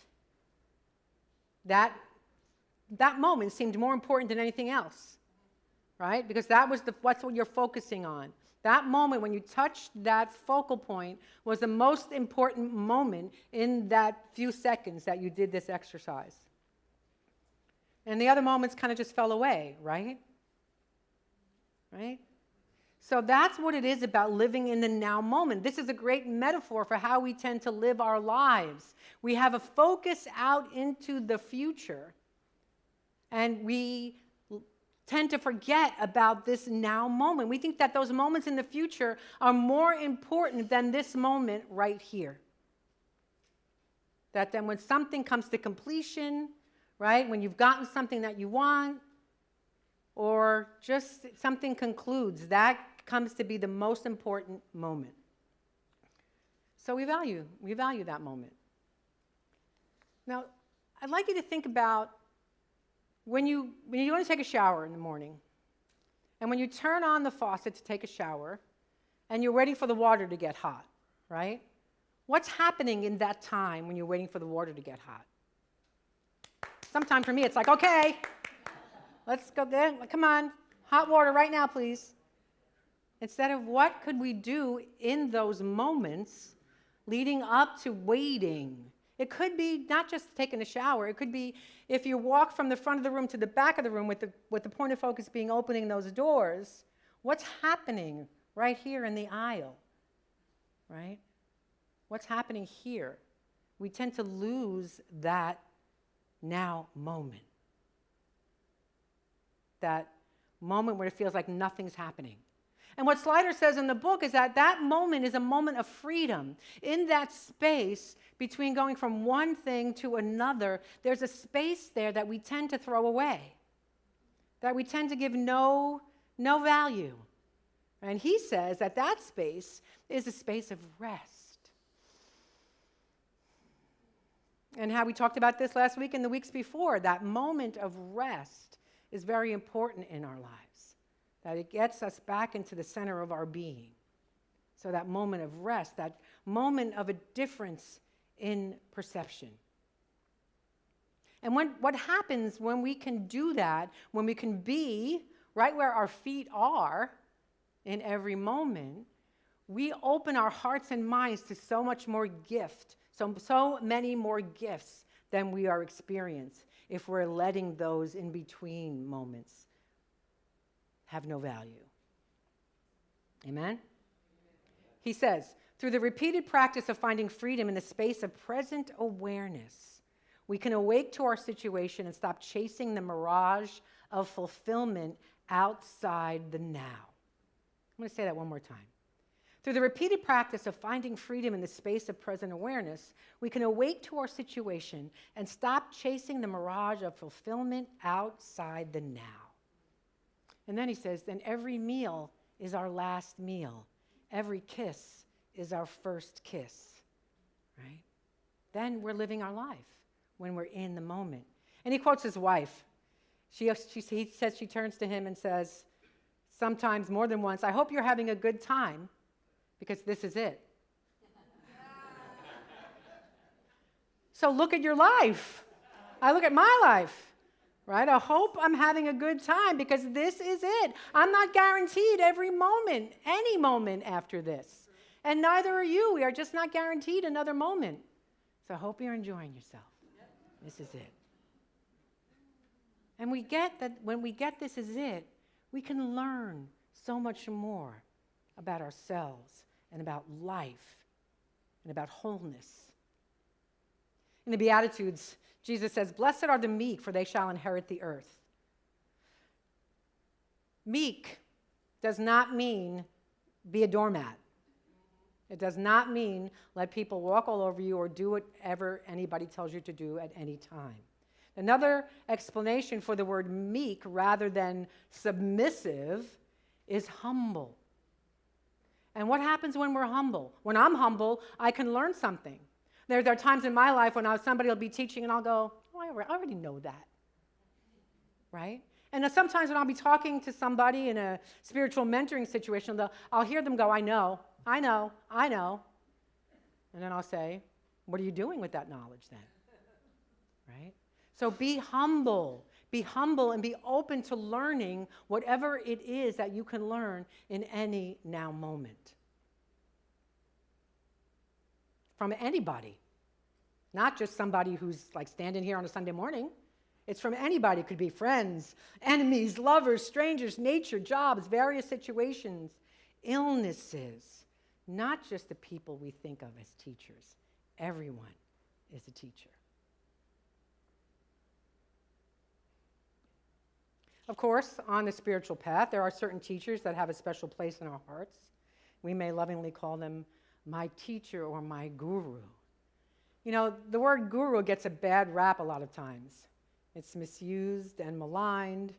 that moment seemed more important than anything else, right? Because that's what you're focusing on. That moment when you touched that focal point was the most important moment in that few seconds that you did this exercise. And the other moments kind of just fell away, right? Right? So that's what it is about living in the now moment. This is a great metaphor for how we tend to live our lives. We have a focus out into the future, and we tend to forget about this now moment. We think that those moments in the future are more important than this moment right here. That then when something comes to completion, right, when you've gotten something that you want, or just something concludes, that comes to be the most important moment. So we value that moment. Now, I'd like you to think about when you want to take a shower in the morning, and when you turn on the faucet to take a shower, and you're waiting for the water to get hot, right? What's happening in that time when you're waiting for the water to get hot? Sometime for me, it's like, okay, let's go there. Come on, hot water right now, please. Instead of what could we do in those moments leading up to waiting? It could be not just taking a shower. It could be if you walk from the front of the room to the back of the room with the point of focus being opening those doors, what's happening right here in the aisle, right? What's happening here? We tend to lose that now moment. That moment where it feels like nothing's happening. And what Slider says in the book is that that moment is a moment of freedom. In that space between going from one thing to another, there's a space there that we tend to throw away, that we tend to give no value. And he says that that space is a space of rest. And how we talked about this last week and the weeks before, that moment of rest is very important in our lives. That it gets us back into the center of our being. So that moment of rest, that moment of a difference in perception. And what happens when we can do that, when we can be right where our feet are in every moment, we open our hearts and minds to so much more gift, so many more gifts than we are experiencing if we're letting those in between moments have no value. Amen? He says, through the repeated practice of finding freedom in the space of present awareness, we can awake to our situation and stop chasing the mirage of fulfillment outside the now. I'm going to say that one more time. Through the repeated practice of finding freedom in the space of present awareness, we can awake to our situation and stop chasing the mirage of fulfillment outside the now. And then he says, then every meal is our last meal. Every kiss is our first kiss, right? Then we're living our life when we're in the moment. And he quotes his wife. He says she turns to him and says, sometimes more than once, I hope you're having a good time because this is it. So look at your life. I look at my life. Right? I hope I'm having a good time because this is it. I'm not guaranteed every moment, any moment after this. And neither are you. We are just not guaranteed another moment. So I hope you're enjoying yourself. This is it. And we get that when we get this is it, we can learn so much more about ourselves and about life and about wholeness. In the Beatitudes, Jesus says, blessed are the meek, for they shall inherit the earth. Meek does not mean be a doormat. It does not mean let people walk all over you or do whatever anybody tells you to do at any time. Another explanation for the word meek rather than submissive is humble. And what happens when we're humble? When I'm humble, I can learn something. There are times in my life when somebody will be teaching and I'll go, oh, I already know that, right? And then sometimes when I'll be talking to somebody in a spiritual mentoring situation, I'll hear them go, I know. And then I'll say, what are you doing with that knowledge then? Right? So be humble and be open to learning whatever it is that you can learn in any now moment. From anybody. Not just somebody who's like standing here on a Sunday morning. It's from anybody. It could be friends, enemies, lovers, strangers, nature, jobs, various situations, illnesses. Not just the people we think of as teachers. Everyone is a teacher. Of course, on the spiritual path, there are certain teachers that have a special place in our hearts. We may lovingly call them my teacher or my guru. You know, the word guru gets a bad rap a lot of times. It's misused and maligned.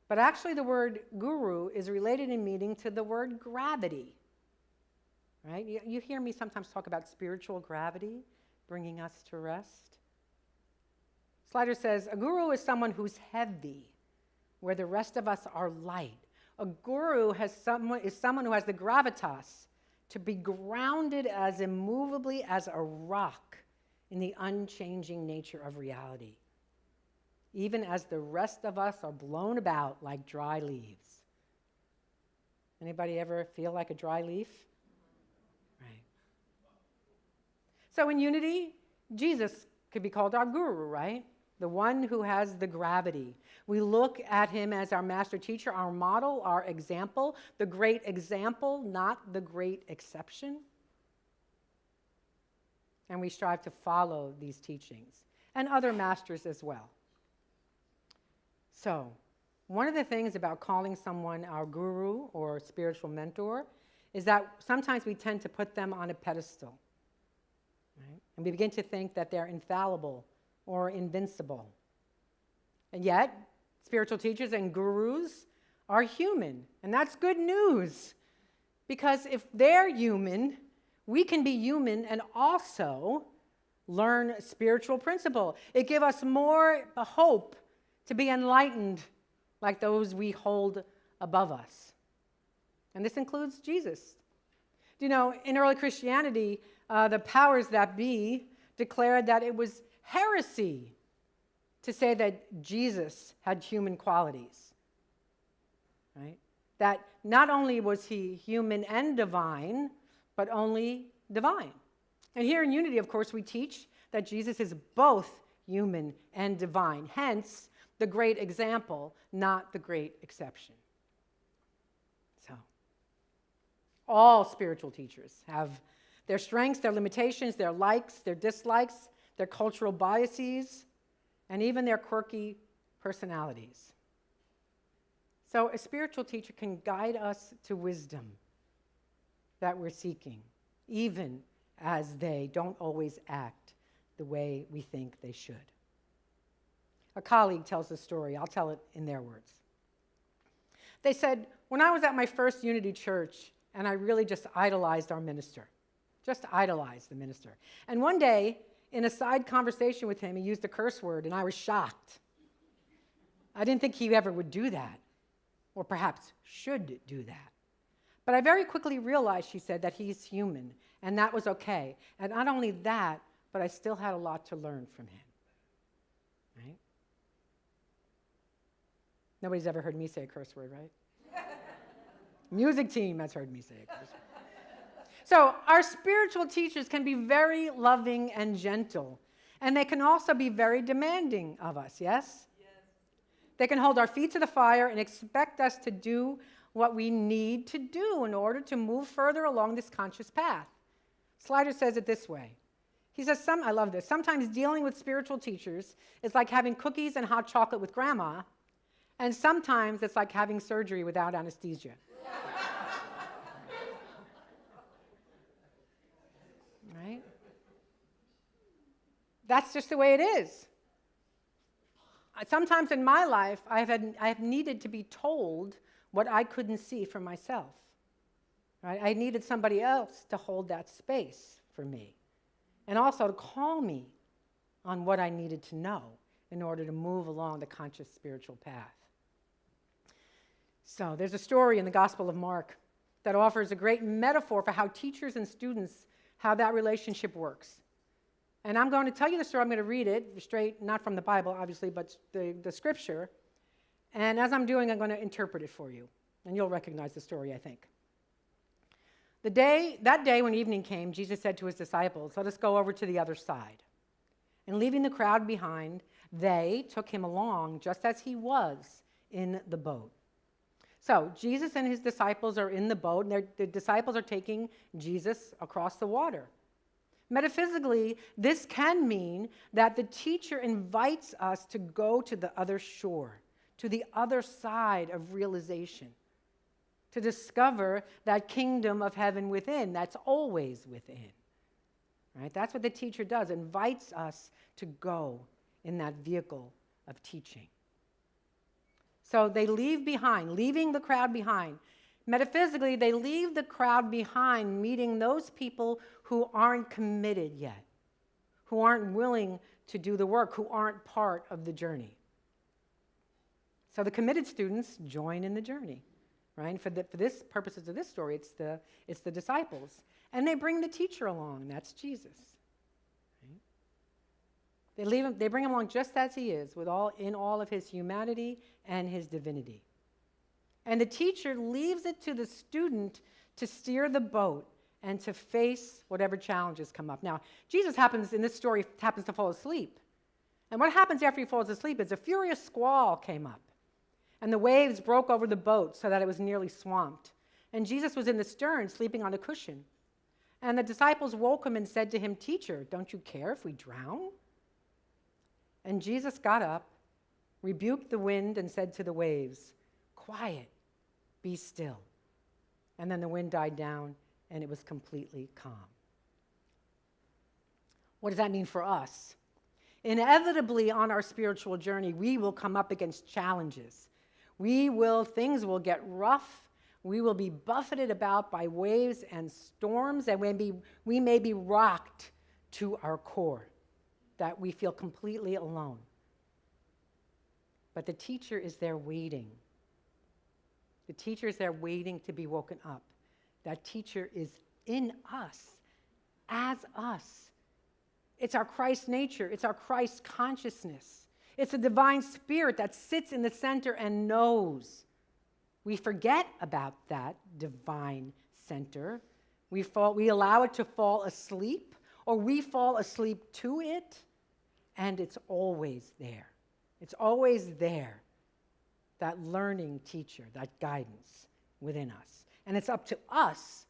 But actually, the word guru is related in meaning to the word gravity. Right? You hear me sometimes talk about spiritual gravity, bringing us to rest. Slider says, a guru is someone who's heavy, where the rest of us are light. A guru is someone who has the gravitas to be grounded as immovably as a rock in the unchanging nature of reality, even as the rest of us are blown about like dry leaves. Anybody ever feel like a dry leaf? Right. So in unity, Jesus could be called our guru, right? The one who has the gravity. We look at him as our master teacher, our model, our example, the great example, not the great exception. And we strive to follow these teachings and other masters as well. So, one of the things about calling someone our guru or spiritual mentor is that sometimes we tend to put them on a pedestal, right? And we begin to think that they're infallible or invincible. And yet, spiritual teachers and gurus are human, and that's good news. Because if they're human, we can be human and also learn spiritual principle. It gives us more hope to be enlightened like those we hold above us. And this includes Jesus. You know, in early Christianity, the powers that be declared that it was heresy to say that Jesus had human qualities, right? That not only was he human and divine, but only divine. And here in Unity, of course, we teach that Jesus is both human and divine, hence the great example, not the great exception. So, all spiritual teachers have their strengths, their limitations, their likes, their dislikes, their cultural biases, and even their quirky personalities. So a spiritual teacher can guide us to wisdom that we're seeking, even as they don't always act the way we think they should. A colleague tells a story. I'll tell it in their words. They said, when I was at my first Unity church, and I really just idolized our minister, just idolized the minister. And one day, in a side conversation with him, he used a curse word, and I was shocked. I didn't think he ever would do that, or perhaps should do that. But I very quickly realized, she said, that he's human, and that was okay. And not only that, but I still had a lot to learn from him. Right? Nobody's ever heard me say a curse word, right? Music team has heard me say a curse word. So our spiritual teachers can be very loving and gentle, and they can also be very demanding of us, yes? Yes. They can hold our feet to the fire and expect us to do what we need to do in order to move further along this conscious path. Slider says it this way. He says, I love this, sometimes dealing with spiritual teachers is like having cookies and hot chocolate with grandma, and sometimes it's like having surgery without anesthesia. Right? That's just the way it is. Sometimes in my life, I have needed to be told what I couldn't see for myself. Right? I needed somebody else to hold that space for me, and also to call me on what I needed to know in order to move along the conscious spiritual path. So there's a story in the Gospel of Mark that offers a great metaphor for how teachers and students, how that relationship works. And I'm going to tell you the story. I'm going to read it straight, not from the Bible, obviously, but the scripture. And as I'm doing, I'm going to interpret it for you. And you'll recognize the story, I think. That day when evening came, Jesus said to his disciples, "Let us go over to the other side." And leaving the crowd behind, they took him along just as he was in the boat. So Jesus and his disciples are in the boat, and the disciples are taking Jesus across the water. Metaphysically, this can mean that the teacher invites us to go to the other shore, to the other side of realization, to discover that kingdom of heaven within, that's always within. Right? That's what the teacher does, invites us to go in that vehicle of teaching. So they leave behind, leaving the crowd behind. Metaphysically, they leave the crowd behind, meeting those people who aren't committed yet, who aren't willing to do the work, who aren't part of the journey. So the committed students join in the journey, right? For this purposes of this story, it's the disciples. And they bring the teacher along, that's Jesus. Right? They bring him along just as he is, in all of his humanity and his divinity. And the teacher leaves it to the student to steer the boat and to face whatever challenges come up. Now, Jesus in this story happens to fall asleep. And what happens after he falls asleep is a furious squall came up. And the waves broke over the boat so that it was nearly swamped. And Jesus was in the stern, sleeping on a cushion. And the disciples woke him and said to him, "Teacher, don't you care if we drown?" And Jesus got up, rebuked the wind, and said to the waves, "Quiet, be still." And then the wind died down, and it was completely calm. What does that mean for us? Inevitably, on our spiritual journey, we will come up against challenges. Things will get rough. We will be buffeted about by waves and storms, and we may be rocked to our core, that we feel completely alone. But the teacher is there waiting. The teacher is there waiting to be woken up. That teacher is in us, as us. It's our Christ nature. It's our Christ consciousness. It's a divine spirit that sits in the center and knows. We forget about that divine center. We allow it to fall asleep, or we fall asleep to it, and it's always there. It's always there, that learning teacher, that guidance within us. And it's up to us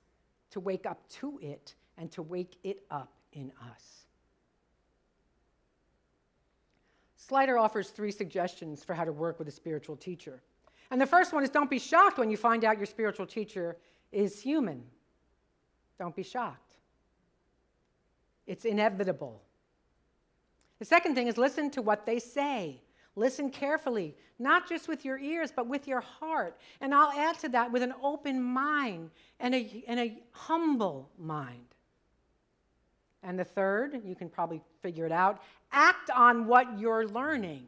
to wake up to it and to wake it up in us. Slider offers 3 suggestions for how to work with a spiritual teacher. And the first one is, don't be shocked when you find out your spiritual teacher is human. Don't be shocked. It's inevitable. The second thing is, listen to what they say. Listen carefully, not just with your ears, but with your heart. And I'll add to that with an open mind and a humble mind. And the third, you can probably figure it out, act on what you're learning.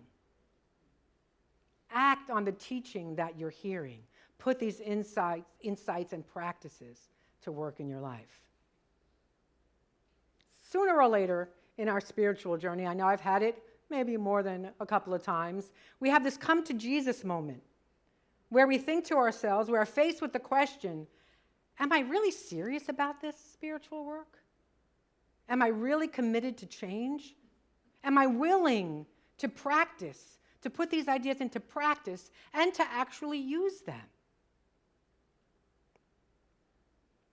Act on the teaching that you're hearing. Put these insights and practices to work in your life. Sooner or later in our spiritual journey, I know I've had it maybe more than a couple of times, we have this come to Jesus moment where we think to ourselves, we're faced with the question, am I really serious about this spiritual work? Am I really committed to change? Am I willing to practice, to put these ideas into practice and to actually use them?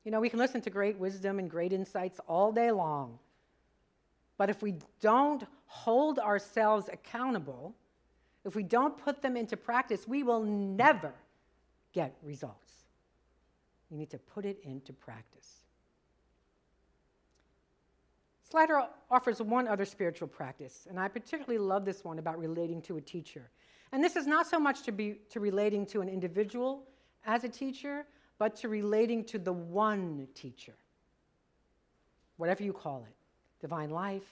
You know, we can listen to great wisdom and great insights all day long, but if we don't hold ourselves accountable, if we don't put them into practice, we will never get results. We need to put it into practice. Slider offers one other spiritual practice, and I particularly love this one about relating to a teacher. And this is not so much to relating to an individual as a teacher, but to relating to the one teacher. Whatever you call it. Divine life,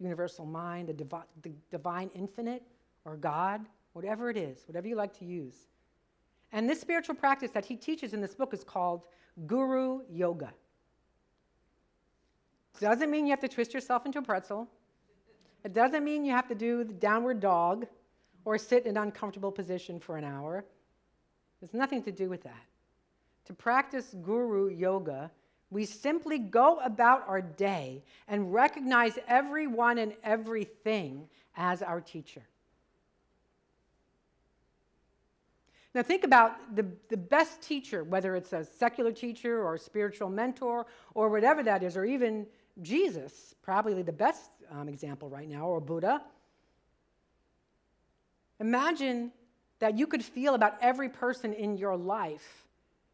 universal mind, the divine infinite, or God, whatever it is, whatever you like to use. And this spiritual practice that he teaches in this book is called Guru Yoga. Doesn't mean you have to twist yourself into a pretzel. It doesn't mean you have to do the downward dog or sit in an uncomfortable position for an hour. There's nothing to do with that. To practice Guru Yoga, we simply go about our day and recognize everyone and everything as our teacher. Now think about the best teacher, whether it's a secular teacher or a spiritual mentor or whatever that is, or even Jesus, probably the best example right now, or Buddha. Imagine that you could feel about every person in your life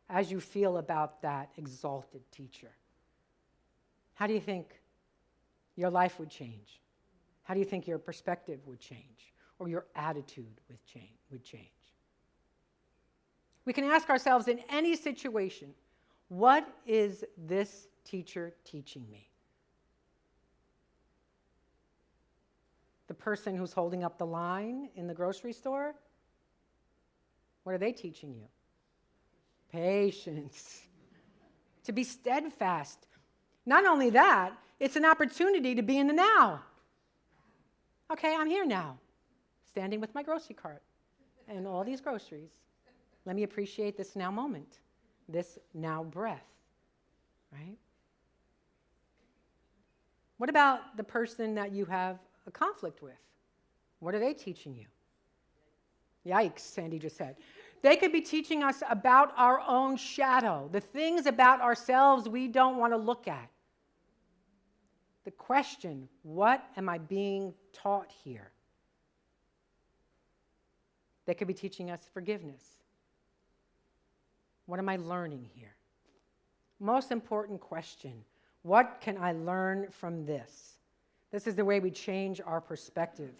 as you feel about that exalted teacher. How do you think your life would change? How do you think your perspective would change, or your attitude would change? We can ask ourselves in any situation, what is this teacher teaching me? The person who's holding up the line in the grocery store, what are they teaching you? Patience. To be steadfast. Not only that, it's an opportunity to be in the now. Okay, I'm here now, standing with my grocery cart and all these groceries. Let me appreciate this now moment, this now breath, right? What about the person that you have a conflict with? What are they teaching you? Yikes, Sandy just said. They could be teaching us about our own shadow, the things about ourselves we don't want to look at. The question, what am I being taught here? They could be teaching us forgiveness. What am I learning here? Most important question, what can I learn from this? This is the way we change our perspective.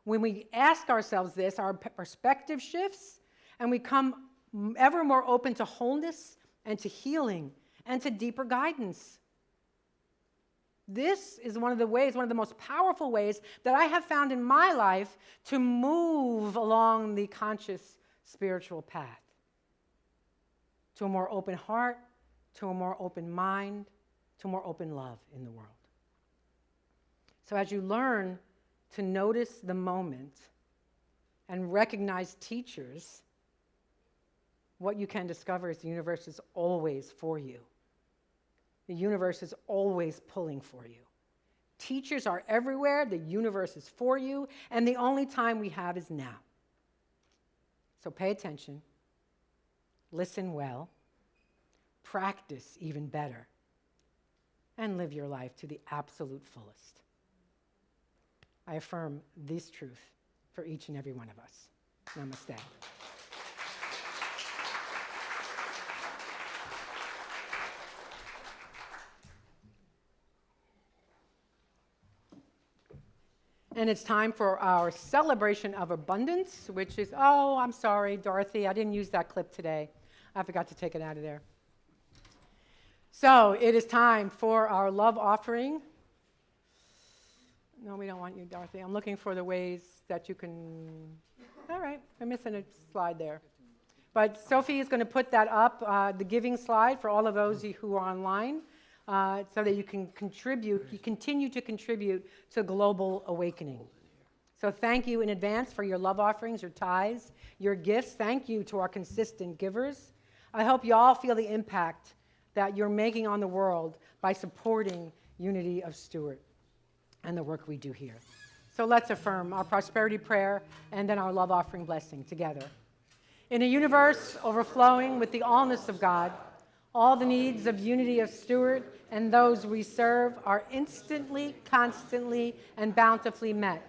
When we ask ourselves this, our perspective shifts, and we come ever more open to wholeness and to healing and to deeper guidance. This is one of the most powerful ways that I have found in my life to move along the conscious spiritual path. To a more open heart, to a more open mind, to more open love in the world. So as you learn to notice the moment and recognize teachers, what you can discover is the universe is always for you. The universe is always pulling for you. Teachers are everywhere, the universe is for you, and the only time we have is now. So pay attention, listen well, practice even better, and live your life to the absolute fullest. I affirm this truth for each and every one of us. Namaste. And it's time for our celebration of abundance, which is, oh, I'm sorry, Dorothy, I didn't use that clip today. I forgot to take it out of there. So it is time for our love offering. No, we don't want you, Dorothy. I'm looking for the ways that you can, all right, I'm missing a slide there. But Sophie is going to put that up, the giving slide for all of those who are online. So that you can continue to contribute to global awakening. So thank you in advance for your love offerings, your tithes, your gifts. Thank you to our consistent givers. I hope you all feel the impact that you're making on the world by supporting Unity of Stuart and the work we do here. So let's affirm our prosperity prayer and then our love offering blessing together. In a universe overflowing with the allness of God, all the needs of Unity of Stuart and those we serve are instantly, constantly, and bountifully met.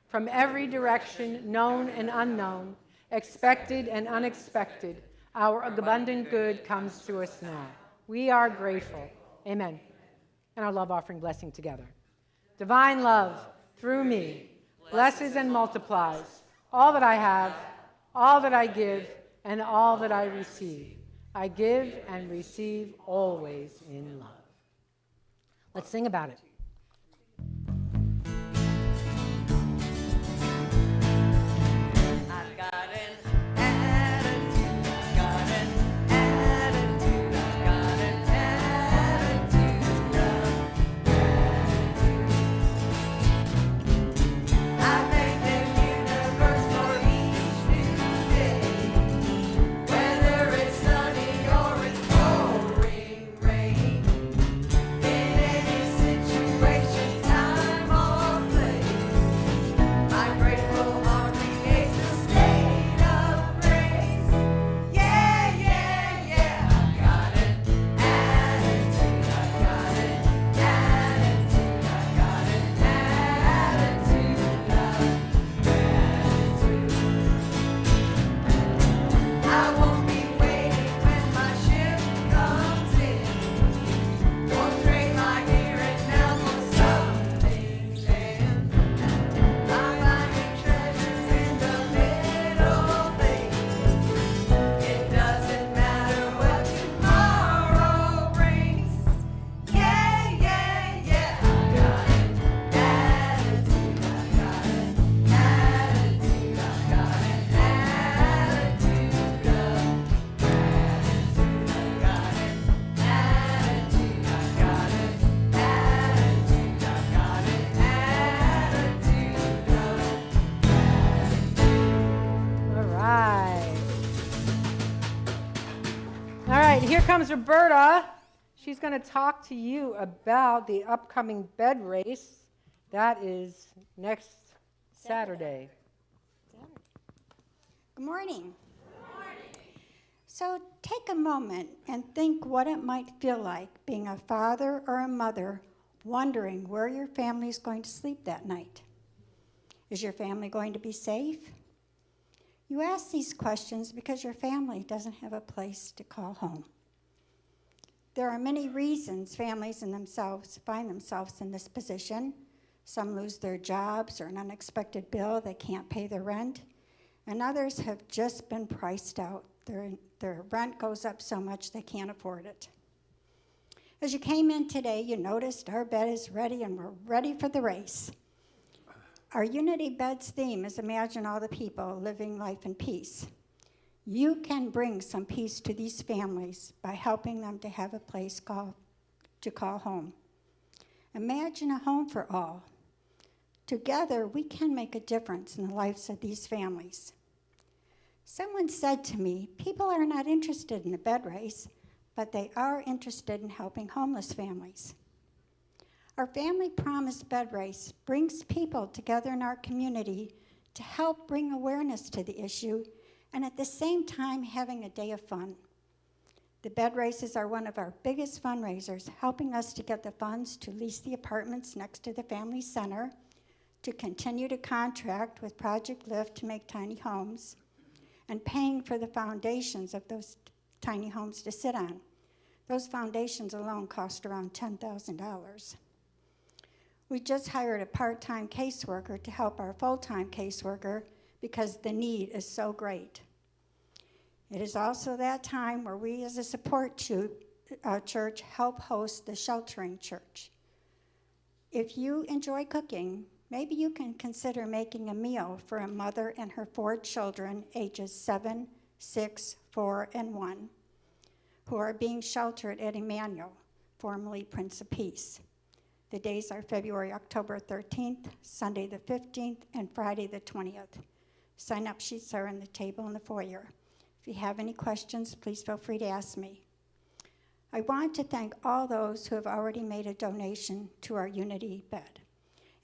From every direction, known and unknown, expected and unexpected, our abundant good comes to us now. We are grateful. Amen. And our love offering blessing together. Divine love, through me, blesses and multiplies all that I have, all that I give, and all that I receive. I give and receive always in love. Let's sing about it. I've got an attitude right, here comes Roberta. She's going to talk to you about the upcoming bed race. That is next Saturday. Good morning. So take a moment and think what it might feel like being a father or a mother wondering where your family is going to sleep that night. Is your family going to be safe? You ask these questions because your family doesn't have a place to call home. There are many reasons families and themselves find themselves in this position. Some lose their jobs or an unexpected bill, they can't pay their rent, and others have just been priced out. Their rent goes up so much they can't afford it. As you came in today, you noticed our bed is ready and we're ready for the race. Our Unity Beds theme is imagine all the people living life in peace. You can bring some peace to these families by helping them to have a place to call home. Imagine a home for all. Together, we can make a difference in the lives of these families. Someone said to me, people are not interested in the bed race, but they are interested in helping homeless families. Our Family Promise Bed Race brings people together in our community to help bring awareness to the issue and at the same time having a day of fun. The bed races are one of our biggest fundraisers, helping us to get the funds to lease the apartments next to the family center, to continue to contract with Project Lift to make tiny homes, and paying for the foundations of those tiny homes to sit on. Those foundations alone cost around $10,000. We just hired a part-time caseworker to help our full-time caseworker because the need is so great. It is also that time where we as a support church help host the sheltering church. If you enjoy cooking, maybe you can consider making a meal for a mother and her 4 children, ages 7, 6, 4, and 1, who are being sheltered at Emmanuel, formerly Prince of Peace. The days are October 13th, Sunday the 15th, and Friday the 20th. Sign-up sheets are on the table in the foyer. If you have any questions, please feel free to ask me. I want to thank all those who have already made a donation to our Unity Bed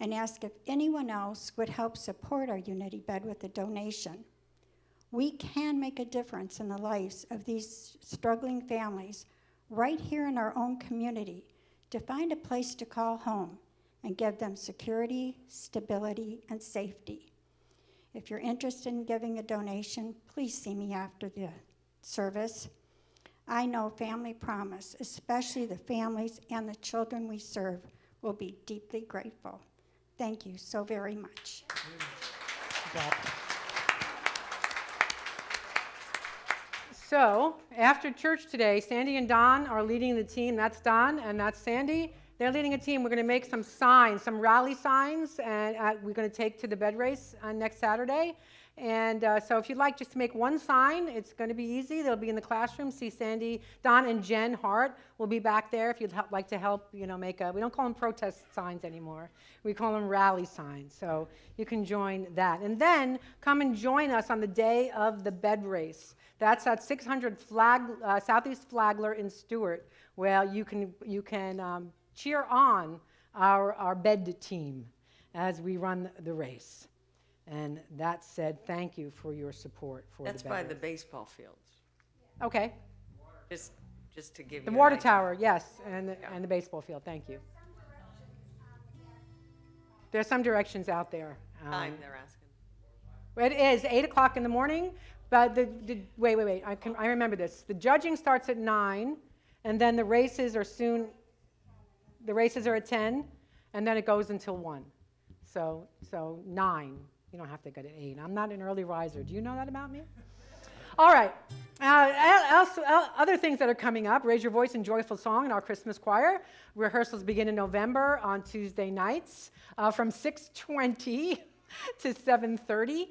and ask if anyone else would help support our Unity Bed with a donation. We can make a difference in the lives of these struggling families right here in our own community to find a place to call home and give them security, stability, and safety. If you're interested in giving a donation, please see me after the service. I know Family Promise, especially the families and the children we serve, will be deeply grateful. Thank you so very much. So, after church today, Sandy and Don are leading the team. That's Don and that's Sandy. They're leading a team. We're going to make some signs, some rally signs, and we're going to take to the bed race next Saturday. And so if you'd like just to make one sign, it's going to be easy. They'll be in the classroom. See Sandy, Don, and Jen Hart will be back there if you'd like to help, make we don't call them protest signs anymore. We call them rally signs. So you can join that. And then come and join us on the day of the bed race. That's at 600 Southeast Flagler in Stuart, where you can cheer on our bed team as we run the race. And that said, thank you for your support for That's the by bed the race. baseball fields. Okay. Just to give The you water an idea. tower, yes, and the baseball field. Thank you. There's some directions out there. Time they're asking. It is 8 o'clock in the morning, but wait. I remember this. The judging starts at 9, and then the races are at 10, and then it goes until 1. So 9. You don't have to go to 8. I'm not an early riser. Do you know that about me? All right. Other things that are coming up, Raise Your Voice in Joyful Song in our Christmas choir. Rehearsals begin in November on Tuesday nights from 6:20 to 7:30.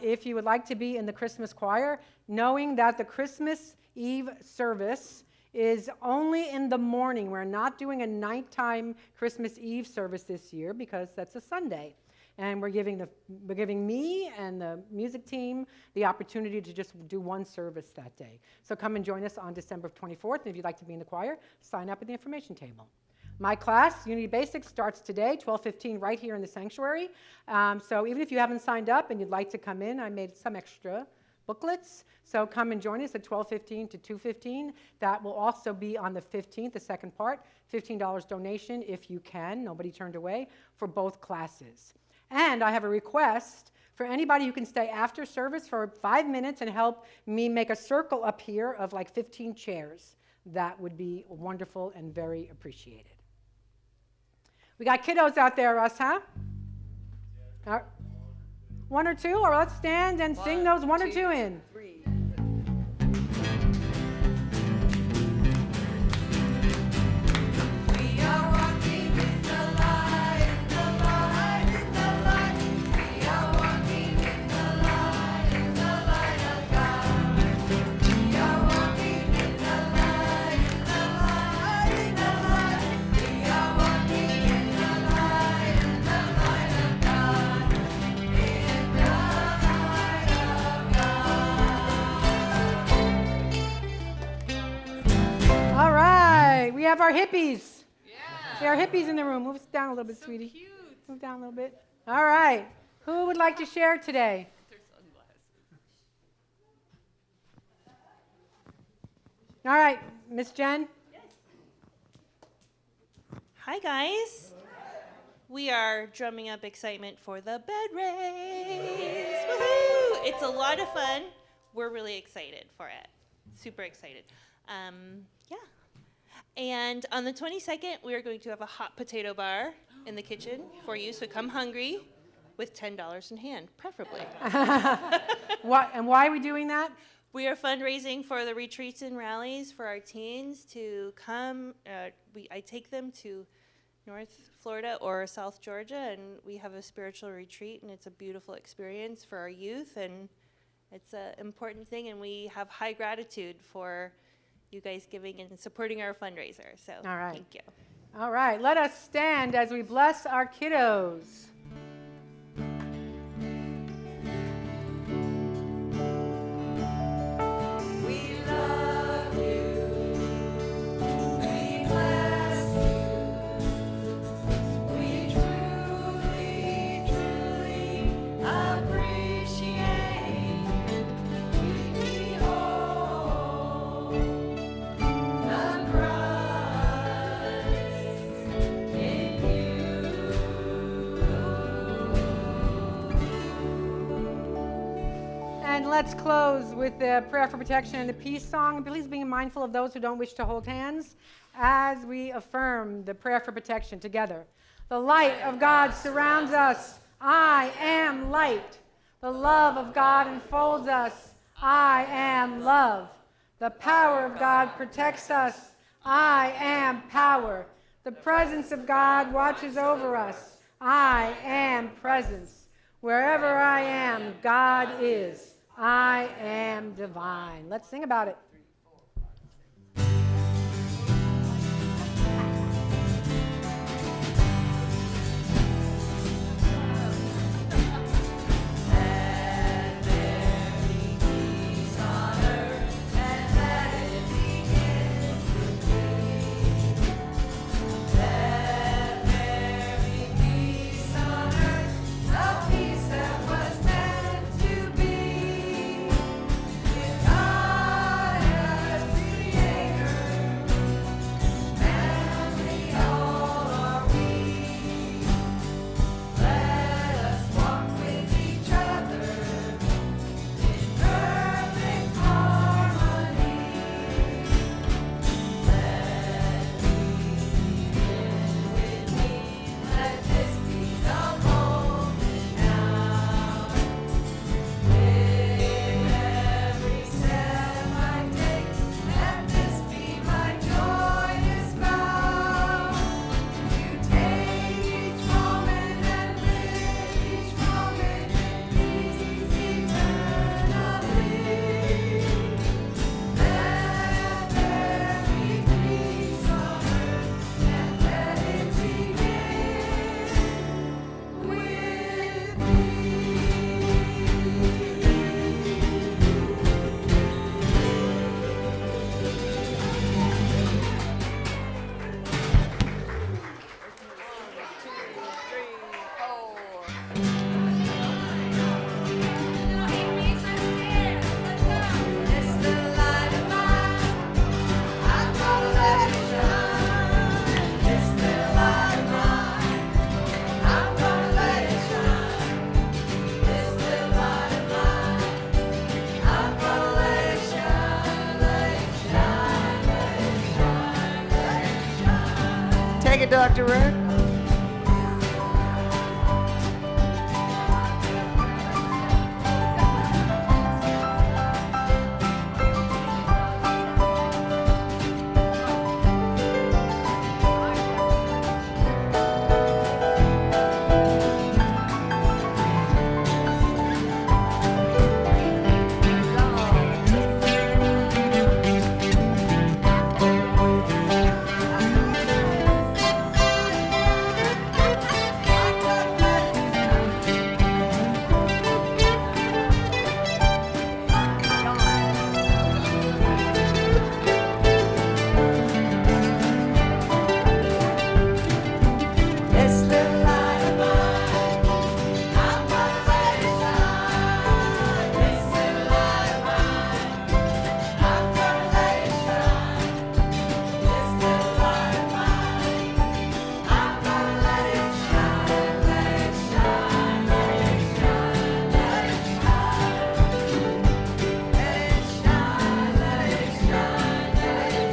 If you would like to be in the Christmas choir, knowing that the Christmas Eve service is only in the morning. We're not doing a nighttime Christmas Eve service this year because that's a Sunday. And we're giving me and the music team the opportunity to just do one service that day. So come and join us on December 24th. And if you'd like to be in the choir, sign up at the information table. My class, Unity Basics, starts today, 12:15, right here in the sanctuary. So even if you haven't signed up and you'd like to come in, I made some extra booklets. So come and join us at 12:15 to 2:15. That will also be on the 15th, the second part, $15 donation if you can, nobody turned away, for both classes. And I have a request for anybody who can stay after service for 5 minutes and help me make a circle up here of like 15 chairs. That would be wonderful and very appreciated. We got kiddos out there, Russ, huh? One or two? Or let's stand and sing those one or two in. We have our hippies. Yeah. We have our hippies in the room. Move us down a little bit, sweetie. Cute. Move down a little bit. All right. Who would like to share today? All right, Miss Jen. Yes. Hi, guys. We are drumming up excitement for the bed race. Woohoo! It's a lot of fun. We're really excited for it. Super excited. Yeah. And on the 22nd, we are going to have a hot potato bar in the kitchen for you. So come hungry with $10 in hand, preferably. And why are we doing that? We are fundraising for the retreats and rallies for our teens to come. I take them to North Florida or South Georgia, and we have a spiritual retreat, and it's a beautiful experience for our youth, and it's an important thing, and we have high gratitude for you guys giving and supporting our fundraiser. So all right. Thank you. All right, let us stand as we bless our kiddos. Let's close with the prayer for protection and the peace song. Please be mindful of those who don't wish to hold hands as we affirm the prayer for protection together. The light of God surrounds us. I am light. The love of God enfolds us. I am love. The power of God protects us. I am power. The presence of God watches over us. I am presence. Wherever I am, God is. I am divine. Let's sing about it. God Dr. Rick. This little light of mine, I'm gonna let it shine. This little light of mine, I'm gonna let it shine. This little light of mine, I'm gonna let it shine, let it shine, let it shine, let it shine. Let it shine, let it shine, let it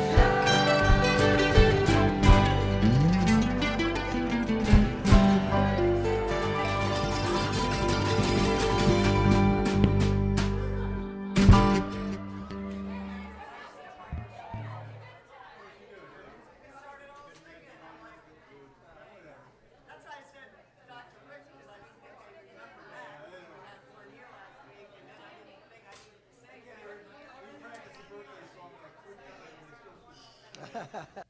That's why I said Dr. Rick, because I didn't think I remember that. And we're here last week, and then I didn't think I needed to say that. We practiced the birthday song like 3 times and it's still.